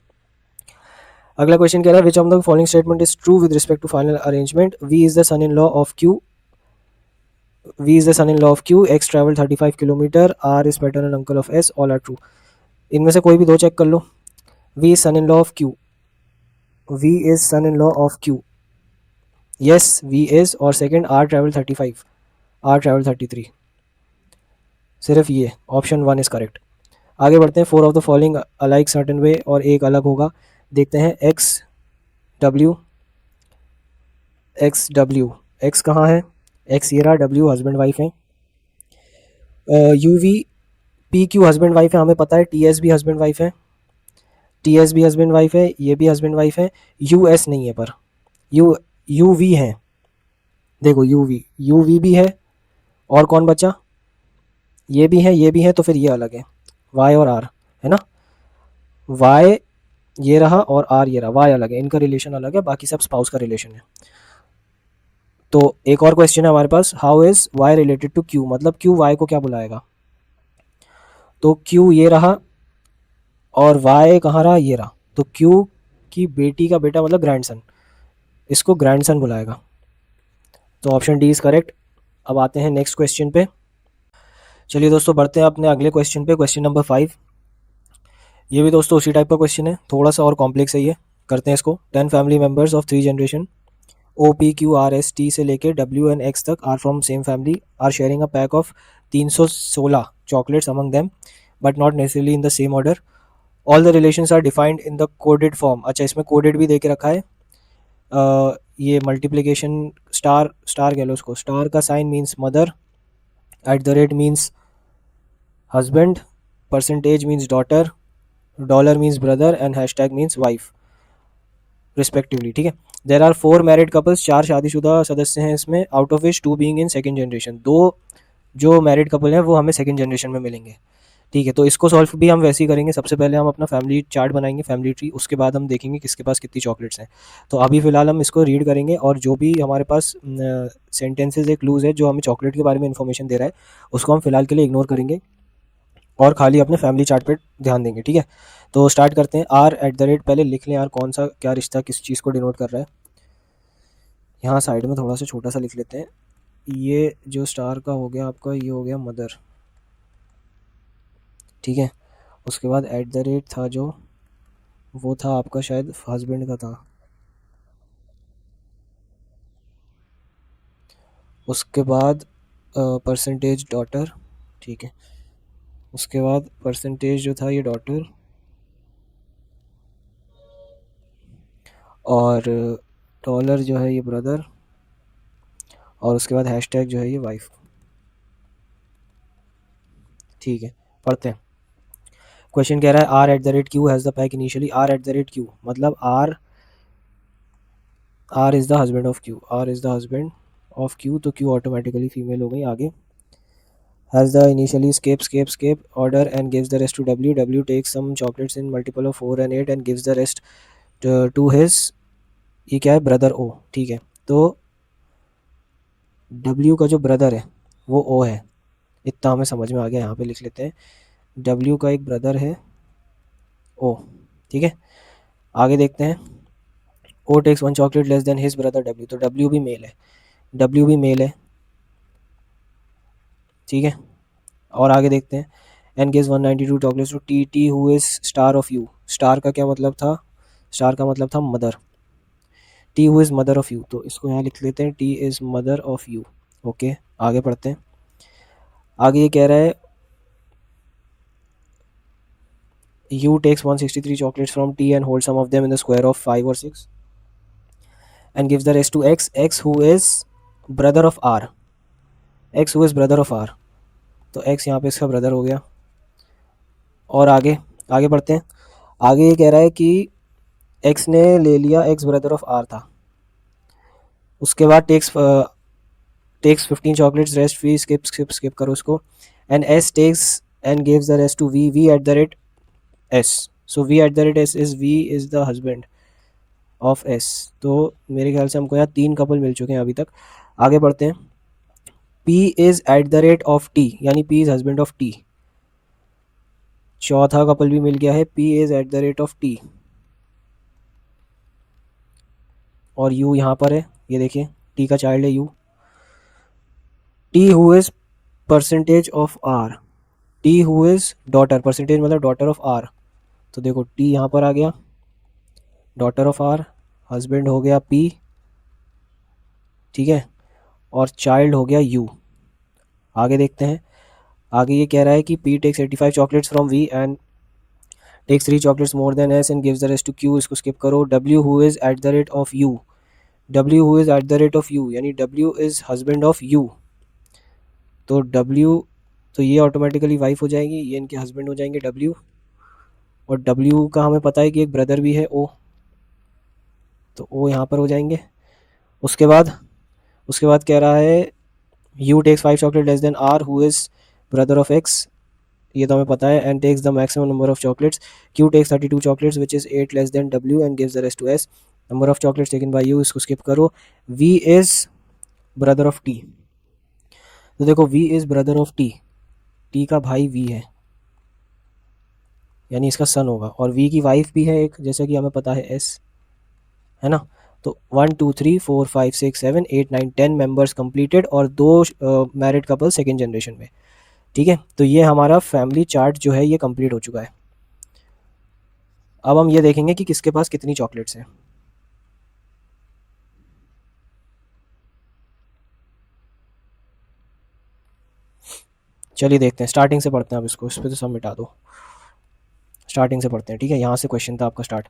अगला क्वेश्चन कह रहा है, which of the following statement is true with respect to final arrangement. V is the son in law of Q, V is the son in law of Q, X travel 35 kilometre, R is paternal uncle of S, all are true. इनमें से कोई भी दो चेक कर लो। V is son in law of Q, V is son in law of Q, yes V is, और second R travel 35, R travel 33। सिर्फ ये ऑप्शन वन इज करेक्ट। आगे बढ़ते हैं, four of the following alike certain way, और एक अलग होगा। देखते हैं, x W, x W, x कहाँ है, एक्स ये रहा, डब्ल्यू हस्बैंड वाइफ है, you V P Q husband wife है, हमें पता है, टी एस भी हस्बैंड वाइफ है, टी एस भी हस्बैंड वाइफ है, ये भी हस्बैंड वाइफ है, यू एस नहीं है, पर यू यू वी है, देखो यू वी भी है, और कौन बचा, ये भी है, ये भी है, तो फिर ये अलग है, वाई और आर, है ना, वाई ये रहा और आर ये रहा, वाई अलग है, इनका रिलेशन अलग है, बाकी सब स्पाउस का रिलेशन है। तो एक और क्वेश्चन है हमारे पास, how is Y related to Q, मतलब क्यू वाई को क्या बुलाएगा, तो क्यू ये रहा और वाई कहाँ रहा, ये रहा, तो क्यू की बेटी का बेटा मतलब ग्रैंडसन, इसको ग्रैंडसन बुलाएगा। तो ऑप्शन डी इज करेक्ट। अब आते हैं नेक्स्ट क्वेश्चन पे। चलिए दोस्तों, बढ़ते हैं अपने अगले क्वेश्चन पे, क्वेश्चन नंबर 5। ये भी दोस्तों उसी टाइप का क्वेश्चन है, थोड़ा सा और कॉम्प्लेक्स है ये। करते हैं इसको। 10 family members of 3 generation, O P Q R S T से लेके डब्ल्यू एन एक्स तक, are from same family, are sharing a pack of 316 chocolates among them, but not necessarily in the same order. All the relations are defined in the coded form. अच्छा, इसमें कोडेड भी दे के रखा है। ये मल्टीप्लिकेशन, स्टार स्टार कह लो उसको, स्टार का sign means mother, at the rate means husband, percentage means daughter, dollar means brother, and hashtag means wife respectively. ठीक है, देर आर 4 मैरिड कपल्स, 4 शादीशुदा सदस्य हैं इसमें, out of which 2 being in second generation, 2 जो मैरिड कपल हैं वो हमें सेकंड जनरेशन में मिलेंगे। ठीक है, तो इसको सॉल्व भी हम वैसे ही करेंगे। सबसे पहले हम अपना फैमिली चार्ट बनाएंगे, फैमिली ट्री, उसके बाद हम देखेंगे किसके पास कितनी चॉकलेट्स हैं। तो अभी फ़िलहाल हम इसको रीड करेंगे, और जो भी हमारे पास सेंटेंसेज एक क्लूज़ है जो हमें चॉकलेट के बारे में इन्फॉर्मेशन दे रहा है, उसको हम फिलहाल के लिए इग्नोर करेंगे और खाली अपने फैमिली चार्ट पे ध्यान देंगे। ठीक है, तो स्टार्ट करते हैं। आर एट द रेट, पहले लिख लें यार, कौन सा क्या रिश्ता किस चीज़ को डिनोट कर रहा है। यहाँ साइड में थोड़ा सा छोटा सा लिख लेते हैं। ये जो स्टार का हो गया आपका, ये हो गया मदर। ठीक है, उसके बाद एट द रेट था जो, वो था आपका शायद हस्बैंड का था। उसके बाद परसेंटेज डॉटर। ठीक है, उसके बाद परसेंटेज जो था ये डॉटर, और डॉलर जो है ये ब्रदर, और उसके बाद हैशटैग जो है ये वाइफ। ठीक है, पढ़ते हैं। क्वेश्चन कह रहा है, R at the rate Q has the pack initially. R at the rate Q मतलब R is the husband of Q, R is the husband of Q, तो क्यू ऑटोमेटिकली फीमेल हो गई। आगे, has the initially escape order and gives the rest to W. W takes some chocolates in multiple of 4 and 8 and gives the rest to his, ये क्या है, ब्रदर O। ठीक है, तो W का जो ब्रदर है वो O है, इतना हमें समझ में आ गया। यहाँ पे लिख लेते हैं, W का एक ब्रदर है O। ठीक है, आगे देखते हैं। O takes 1 chocolate less than his brother W, तो W भी मेल है, W भी मेल है। ठीक है, और आगे देखते हैं। And gives 192 chocolates to T, T who is star of U. Star का क्या मतलब था, स्टार का मतलब था mother, T who is mother of U, तो इसको यहाँ लिख लेते हैं, T is mother of U. Okay, आगे पढ़ते हैं। आगे ये कह रहा है, U takes 163 chocolates from T and hold some of them in the square of 5 और 6 and gives the rest to X, X who is brother of R, X who is brother of R, तो एक्स यहाँ पे इसका ब्रदर हो गया। और आगे आगे बढ़ते हैं। आगे ये कह रहा है कि एक्स ने ले लिया, एक्स ब्रदर ऑफ आर था, उसके बाद takes 15 chocolates, rest V skip करो उसको, and S takes and gives the rest to V at the rate S. So V at the rate S is V is the husband of S. तो मेरे ख्याल से हमको यहाँ 3 कपल मिल चुके हैं अभी तक। आगे बढ़ते हैं। P is at the rate of T, यानी P is husband of T. चौथा कपल भी मिल गया है, P is at the rate of T, और यू यहाँ पर है, ये देखिए टी का चाइल्ड है U. T who is percentage of R, T who is daughter, percentage मतलब डॉटर ऑफ आर, तो देखो टी यहाँ पर आ गया, डॉटर ऑफ आर, हस्बैंड हो गया पी, ठीक है, और चाइल्ड हो गया यू। आगे देखते हैं। आगे ये कह रहा है कि P takes 85 chocolates from V and takes 3 chocolates more than S and gives the rest to Q, इसको स्किप करो। W who is at the rate of U, W who is at the rate of U, यानी W is husband of U, तो डब्ल्यू, तो ये ऑटोमेटिकली वाइफ हो जाएगी, ये इनके हस्बैंड हो जाएंगे डब्ल्यू, और डब्ल्यू का हमें पता है कि एक ब्रदर भी है ओ, तो ओ यहाँ पर हो जाएंगे। उसके बाद कह रहा है U takes 5 chocolate less than R who is brother of X, ये तो हमें पता है, and takes the maximum number of chocolates, Q takes 32 chocolates which is 8 less than W and gives the rest to S, number of chocolates taken by U, इसको स्किप करो। V is brother of T, तो देखो V is brother of T, T का भाई वी है, यानी इसका सन होगा, और वी की वाइफ भी है एक, जैसा कि हमें पता है एस, है ना। तो 1 2 3 4 5 6 7 8 9 10 मेंबर्स कंप्लीटेड, और 2 मैरिड कपल सेकेंड जनरेशन में, ठीक है। तो ये हमारा फैमिली चार्ट जो है ये कंप्लीट हो चुका है। अब हम ये देखेंगे कि किसके पास कितनी चॉकलेट्स हैं। चलिए देखते हैं, स्टार्टिंग से पढ़ते हैं। अब इसको, इस पर तो सब मिटा दो, स्टार्टिंग से पढ़ते हैं, ठीक है। यहाँ से क्वेश्चन था आपका start.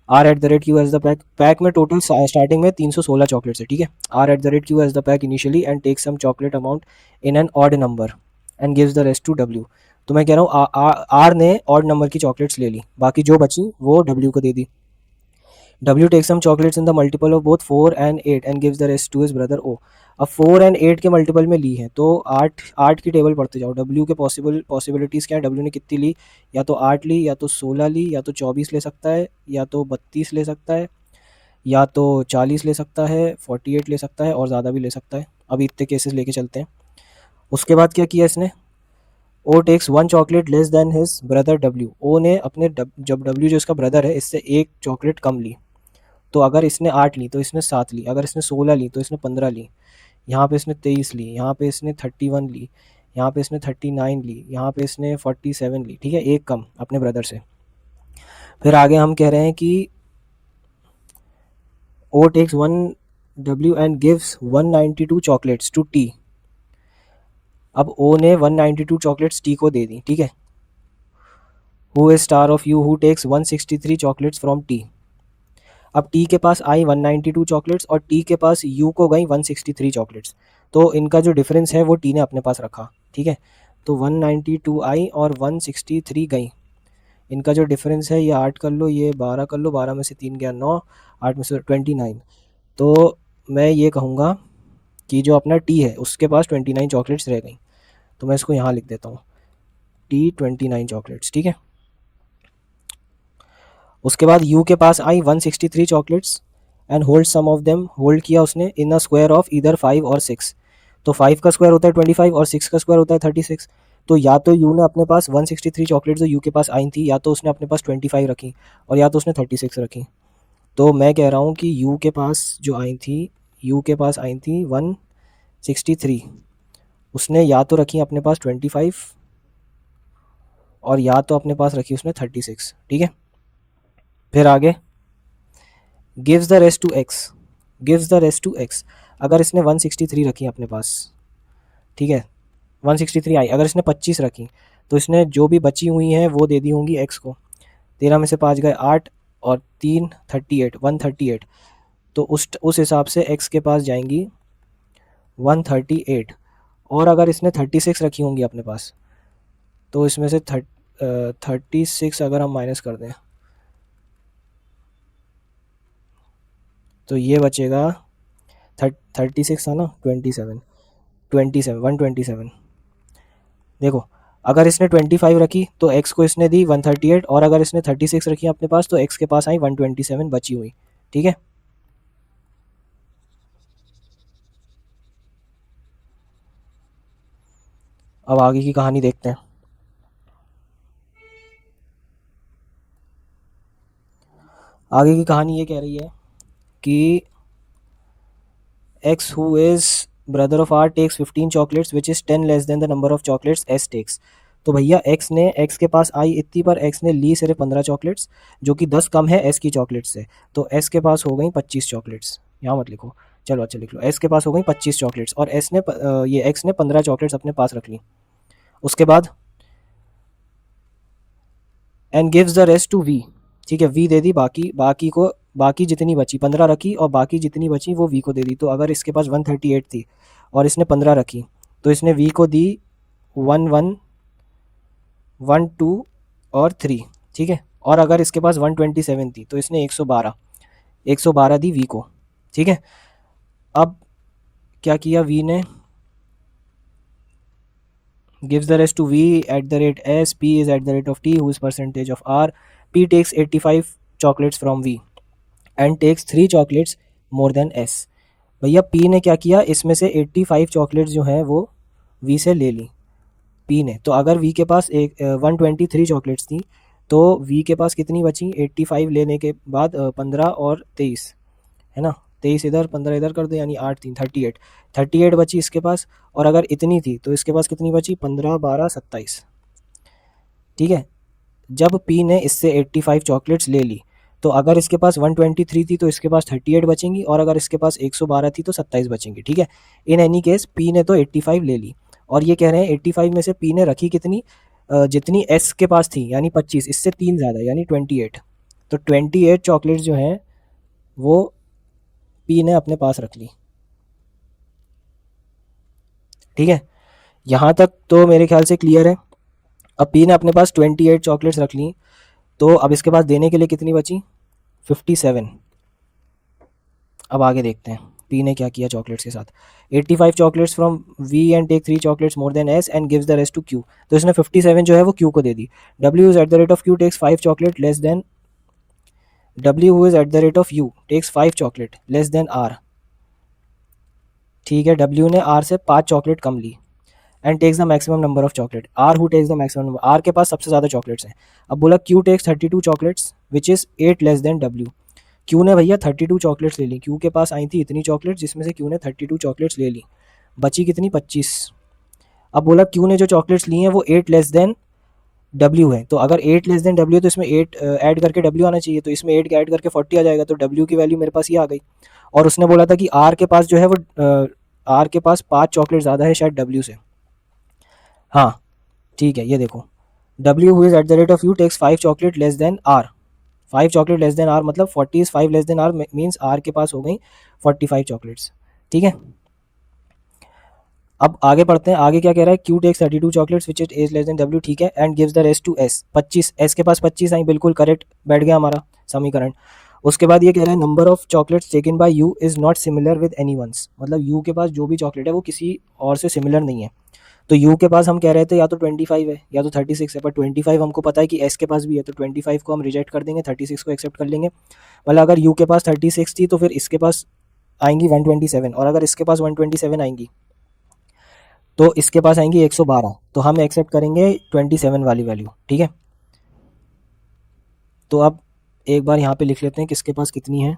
R at the rate Q as the pack, pack में टोटल स्टार्टिंग में 316 चॉकलेट्स है, ठीक है। R at the rate Q as the pack initially and take some chocolate amount in an odd number and gives the rest to W. तो मैं कह रहा हूँ आर ने ऑड नंबर की चॉकलेट्स ले ली, बाकी जो बची वो डब्ल्यू को दे दी। W takes some chocolates in the multiple of both 4 and 8 and gives the rest to his brother O। अब 4 एंड 8 के मल्टीपल में ली है, तो 8 की टेबल पढ़ते जाओ। W के पॉसिबिलिटीज़ क्या है, W ने कितनी ली, या तो 8 ली, या तो 16 ली, या तो 24 ले सकता है, या तो 32 ले सकता है, या तो 40 ले सकता है, 48 ले सकता है, और ज़्यादा भी ले सकता है। अभी इतने केसेस लेके चलते हैं। उसके बाद क्या किया इसने, O takes 1 chocolate less than his brother W, O ने अपने जब डब्ल्यू जो इसका ब्रदर है इससे एक चॉकलेट कम ली, तो अगर इसने 8 ली तो इसने 7 ली, अगर इसने 16 ली तो इसने 15 ली, यहाँ पे इसने 23 ली, यहाँ पे इसने 31 ली, यहाँ पे इसने 39 ली, यहाँ पे इसने 47 ली, ठीक है, एक कम अपने ब्रदर से। फिर आगे हम कह रहे हैं कि O takes 1 W and gives 192 chocolates to T. अब ओ ने 192 चॉकलेट्स टी को दे दी, ठीक है। Who is star of U who takes 163 chocolates from T. अब टी के पास आई 192 चॉकलेट्स और टी के पास यू को गई 163 चॉकलेट्स, तो इनका जो डिफरेंस है वो टी ने अपने पास रखा, ठीक है। तो 192 आई और 163 गई, इनका जो डिफरेंस है ये 8 कर लो, ये 12 कर लो, 12 में से 3 गया 9, 8 में से 29। तो मैं ये कहूँगा कि जो अपना टी है उसके पास 29 चॉकलेट्स रह गई, तो मैं इसको यहाँ लिख देता हूँ, टी 29 चॉकलेट्स, ठीक है। उसके बाद यू के पास आई 163 chocolates and hold some of them, hold किया उसने इन अ स्क्वायर ऑफ इधर 5 और 6, तो 5 का स्क्वायर होता है 25 और 6 का स्क्वायर होता है 36। तो या तो यू ने अपने पास 163 चॉकलेट्स जो यू के पास आई थी, या तो उसने अपने पास 25 रखी, और या तो उसने 36 रखी। तो मैं कह रहा हूँ कि यू के पास जो आई थी, यू के पास आई थी 163, उसने या तो रखी अपने पास 25, और या तो अपने पास रखी उसने 36, ठीक है। फिर आगे gives the rest to X, gives the rest to X, अगर इसने 163 रखी अपने पास, ठीक है, 163 आई, अगर इसने 25 रखी तो इसने जो भी बची हुई हैं वो दे दी होंगी एक्स को। 13 में से 5 गए 8, और 3 38, 138, तो उस हिसाब से एक्स के पास जाएंगी 138, और अगर इसने 36 रखी होंगी अपने पास, तो इसमें से 36 अगर हम माइनस कर दें तो ये बचेगा 36 था ना, 127 देखो, अगर इसने 25 रखी तो x को इसने दी 138, और अगर इसने 36 रखी अपने पास तो x के पास आई 127 बची हुई। ठीक है, अब आगे की कहानी देखते हैं। आगे की कहानी ये कह रही है कि x who is brother of R takes 15 chocolates which is 10 less than the number of chocolates S takes। तो भैया x के पास आई इतनी, पर x ने ली सिर्फ 15 चॉकलेट्स, जो कि 10 कम है s की चॉकलेट्स से। तो s के पास हो गई 25 चॉकलेट्स, यहाँ मत लिखो, चलो अच्छा लिख लो, s के पास हो गई 25 चॉकलेट्स, और ये x ने 15 चॉकलेट्स अपने पास रख ली। उसके बाद and gives the rest to V. ठीक है, वी दे दी बाकी जितनी बची 15 रखी, और बाकी जितनी बची वो वी को दे दी। तो अगर इसके पास 138 थी और इसने 15 रखी, तो इसने वी को दी 1 1 1 2 और 3। ठीक है, और अगर इसके पास 127 थी तो इसने 112 दी वी को। ठीक है, अब क्या किया वी ने, gives the rest to v at the rate s, p is at the rate of t, whose percentage of r, p takes 85 chocolates from v and takes 3 chocolates more than s। भैया p ने क्या किया, इसमें से 85 चॉकलेट्स जो हैं वो v से ले ली p ने। तो अगर v के पास 123 चॉकलेट्स थी, तो v के पास कितनी बची, 85 लेने के बाद 15 और 23, है ना, 23 इधर 15 इधर कर दो, यानी 8 3 38 बची इसके पास। और अगर इतनी थी तो इसके पास कितनी बची, 15 12 27। ठीक है, जब पी ने इससे 85 चॉकलेट्स ले ली, तो अगर इसके पास 123 थी तो इसके पास 38 बचेंगी, और अगर इसके पास 112 थी तो 27 बचेंगी। ठीक है, इन एनी केस पी ने तो 85 ले ली, और ये कह रहे हैं 85 में से पी ने रखी कितनी, जितनी एस के पास थी, यानी 25, इससे 3 ज़्यादा यानी 28। तो 28 चॉकलेट्स जो हैं वो पी ने अपने पास रख ली। ठीक है, यहाँ तक तो मेरे ख्याल से क्लियर है। अब पी ने अपने पास 28 चॉकलेट्स रख ली, तो अब इसके पास देने के लिए कितनी बची, 57। अब आगे देखते हैं पी ने क्या किया चॉकलेट्स के साथ। 85 chocolates from V and take 3 chocolates more than S and gives the rest to Q. तो इसने 57 जो है वो क्यू को दे दी। W is at the rate of Q takes 5 chocolate less than, W who is at the rate of U takes 5 chocolate less than R. ठीक है, डब्ल्यू ने आर से 5 चॉकलेट कम ली, and takes the maximum number of chocolate, R who takes the maximum number, R के पास सबसे ज़्यादा चॉकलेट्स हैं। अब बोला Q takes 32 chocolates which is 8 less than W. Q ने भैया 32 चॉकलेट्स ले ली, क्यू के पास आई थी इतनी चॉकलेट्स, जिसमें से क्यू ने 32 चॉकलेट्स ले ली, बची कितनी, 25। अब बोला क्यू ने जो चॉकलेट्स ली हैं वो 8 लेस देन डब्ल्यू है, तो अगर 8 लेस देन डब्ल्यू तो इसमें 8 ऐड करके डब्ल्यू आना चाहिए, तो इसमें 8 ऐड करके 40 आ जाएगा, तो डब्ल्यू की वैल्यू मेरे पास ये आ गई। और उसने बोला था कि आर के पास जो है वो आर के पास 5 चॉकलेट ज़्यादा है शायद डब्ल्यू से। हाँ ठीक है, ये देखो, W who is at the rate of U takes 5 chocolate less than R, 5 chocolate less than R मतलब 40 is 5 less than R, means R के पास हो गई 45 चॉकलेट्स। ठीक है, अब आगे पढ़ते हैं, आगे क्या कह रहा है, Q takes 32 chocolates which is eight less than W. ठीक है, and gives the rest to S, 25, S के पास 25 आई, बिल्कुल करेक्ट बैठ गया हमारा समीकरण। उसके बाद ये कह रहा है number of chocolates taken by U is not similar with any ones, मतलब यू के पास जो भी चॉकलेट है वो किसी और से सिमिलर नहीं है। तो यू के पास हम कह रहे थे या तो 25 है या तो 36 है, पर 25 हमको पता है कि एस के पास भी है, तो 25 को हम रिजेक्ट कर देंगे, 36 को एक्सेप्ट कर लेंगे। मतलब अगर यू के पास 36 थी तो फिर इसके पास आएंगी 127, और अगर इसके पास 127 आएंगी तो इसके पास आएंगी 112, तो हम एक्सेप्ट करेंगे 27 वाली वैल्यू। ठीक है, तो अब एक बार यहाँ पे लिख लेते हैं किसके पास कितनी है।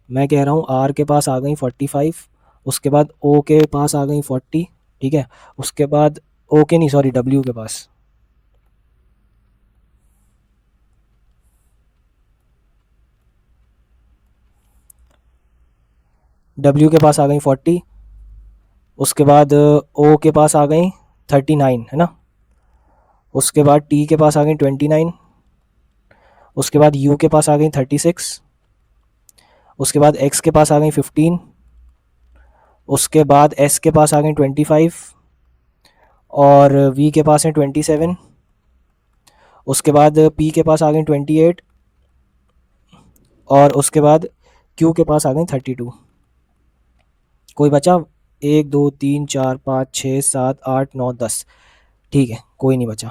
मैं कह रहा हूँ आर के पास आ गई 45, उसके बाद ओ के पास आ गई 40। ठीक है, उसके बाद ओ के नहीं सॉरी डब्ल्यू के पास, डब्ल्यू के पास आ गई 40, उसके बाद ओ के पास आ गई 39, है ना, उसके बाद टी के पास आ गई 29, उसके बाद यू के पास आ गई 36, उसके बाद एक्स के पास आ गई 15, उसके बाद एस के पास आ गई 25, और वी के पास है 27, उसके बाद पी के पास आ गई 28, और उसके बाद क्यू के पास आ गई 32। कोई बचा? 1 2 3 4 5 6 7 8 9 10। ठीक है, कोई नहीं बचा।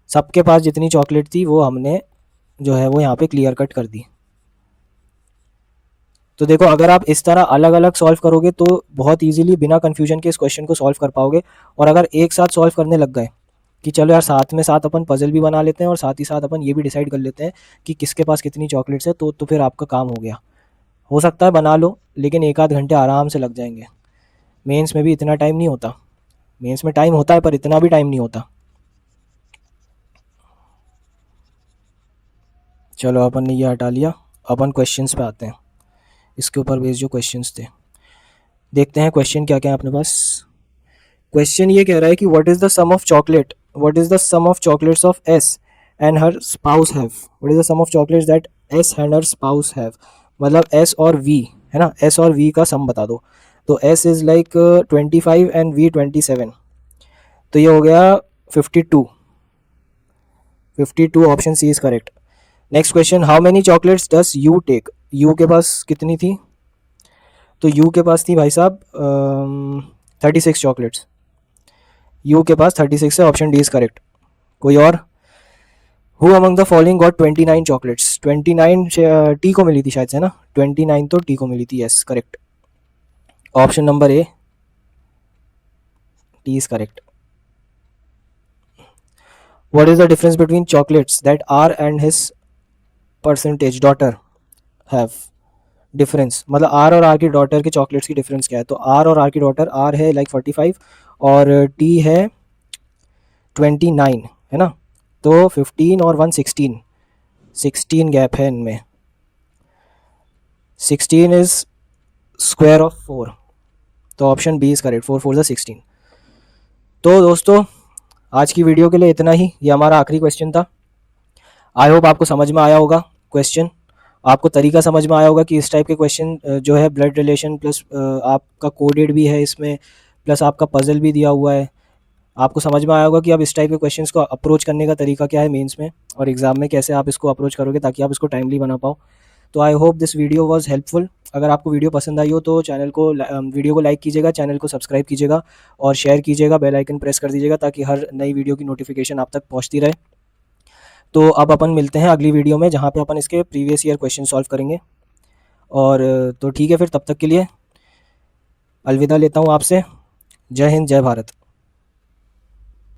सबके पास जितनी चॉकलेट थी वो हमने जो है वो यहाँ पे क्लियर कट कर दी। तो देखो, अगर आप इस तरह अलग अलग सॉल्व करोगे तो बहुत इजीली बिना कन्फ्यूजन के इस क्वेश्चन को सॉल्व कर पाओगे। और अगर एक साथ सॉल्व करने लग गए कि चलो यार साथ में साथ अपन पजल भी बना लेते हैं और साथ ही साथ अपन ये भी डिसाइड कर लेते हैं कि किसके पास कितनी चॉकलेट्स है, तो फिर आपका काम हो गया। हो सकता है बना लो, लेकिन 1 आध घंटे आराम से लग जाएंगे। मेंस में भी इतना टाइम नहीं होता। मेंस में टाइम होता है पर इतना भी टाइम नहीं होता। चलो अपन ने ये हटा लिया, अपन क्वेश्चंस पे आते हैं। इसके ऊपर बेस्ड जो क्वेश्चंस थे, देखते हैं क्वेश्चन क्या क्या है अपने पास। क्वेश्चन ये कह रहा है कि what is the sum of chocolates of S and her spouse have. What is the sum of chocolates that S and her spouse have. मतलब एस और वी है ना, एस और वी का सम बता दो। तो S is like 25 and V 27। तो ये हो गया 52। 52 option C is correct. Next question, how many chocolates does U take. U के पास कितनी थी? तो यू के पास थी भाई साहब 36 चॉकलेट्स। यू के पास 36 है, ऑप्शन डी इज करेक्ट। कोई और? Who among the following got 29 chocolates. 29 T को मिली थी शायद से ना, 29 तो टी को मिली थी, yes correct. Option number A, T is correct. What is the difference between chocolates that R and his percentage daughter have. Difference मतलब आर और आर की डॉटर के चॉकलेट्स की डिफरेंस क्या है? तो आर और आर की डॉटर, आर है लाइक 45 और टी है 29 है ना। तो 15 और 1 16, 16 गैप है इनमें। 16 इज स्क्वायर ऑफ 4। तो ऑप्शन बी इज करेक्ट, 4 4 ज़ा 16। तो दोस्तों आज की वीडियो के लिए इतना ही, ये हमारा आखिरी क्वेश्चन था। आई होप आपको समझ में आया होगा क्वेश्चन, आपको तरीका समझ में आया होगा कि इस टाइप के क्वेश्चन जो है ब्लड रिलेशन प्लस आपका कोडेड भी है इसमें, प्लस आपका पजल भी दिया हुआ है। आपको समझ में आया होगा कि आप इस टाइप के क्वेश्चंस को अप्रोच करने का तरीका क्या है मेंस में और एग्जाम में कैसे आप इसको अप्रोच करोगे ताकि आप इसको टाइमली बना पाओ। तो I hope this video was helpful. अगर आपको वीडियो पसंद आई हो तो वीडियो को लाइक कीजिएगा, चैनल को सब्सक्राइब कीजिएगा और शेयर कीजिएगा, बेल आइकन प्रेस कर दीजिएगा ताकि हर नई वीडियो की नोटिफिकेशन आप तक पहुँचती रहे। तो अब अपन मिलते हैं अगली वीडियो में जहाँ पे अपन इसके प्रीवियस ईयर क्वेश्चन सॉल्व करेंगे। और तो ठीक है फिर, तब तक के लिए अलविदा लेता हूँ आपसे। जय हिंद, जय भारत।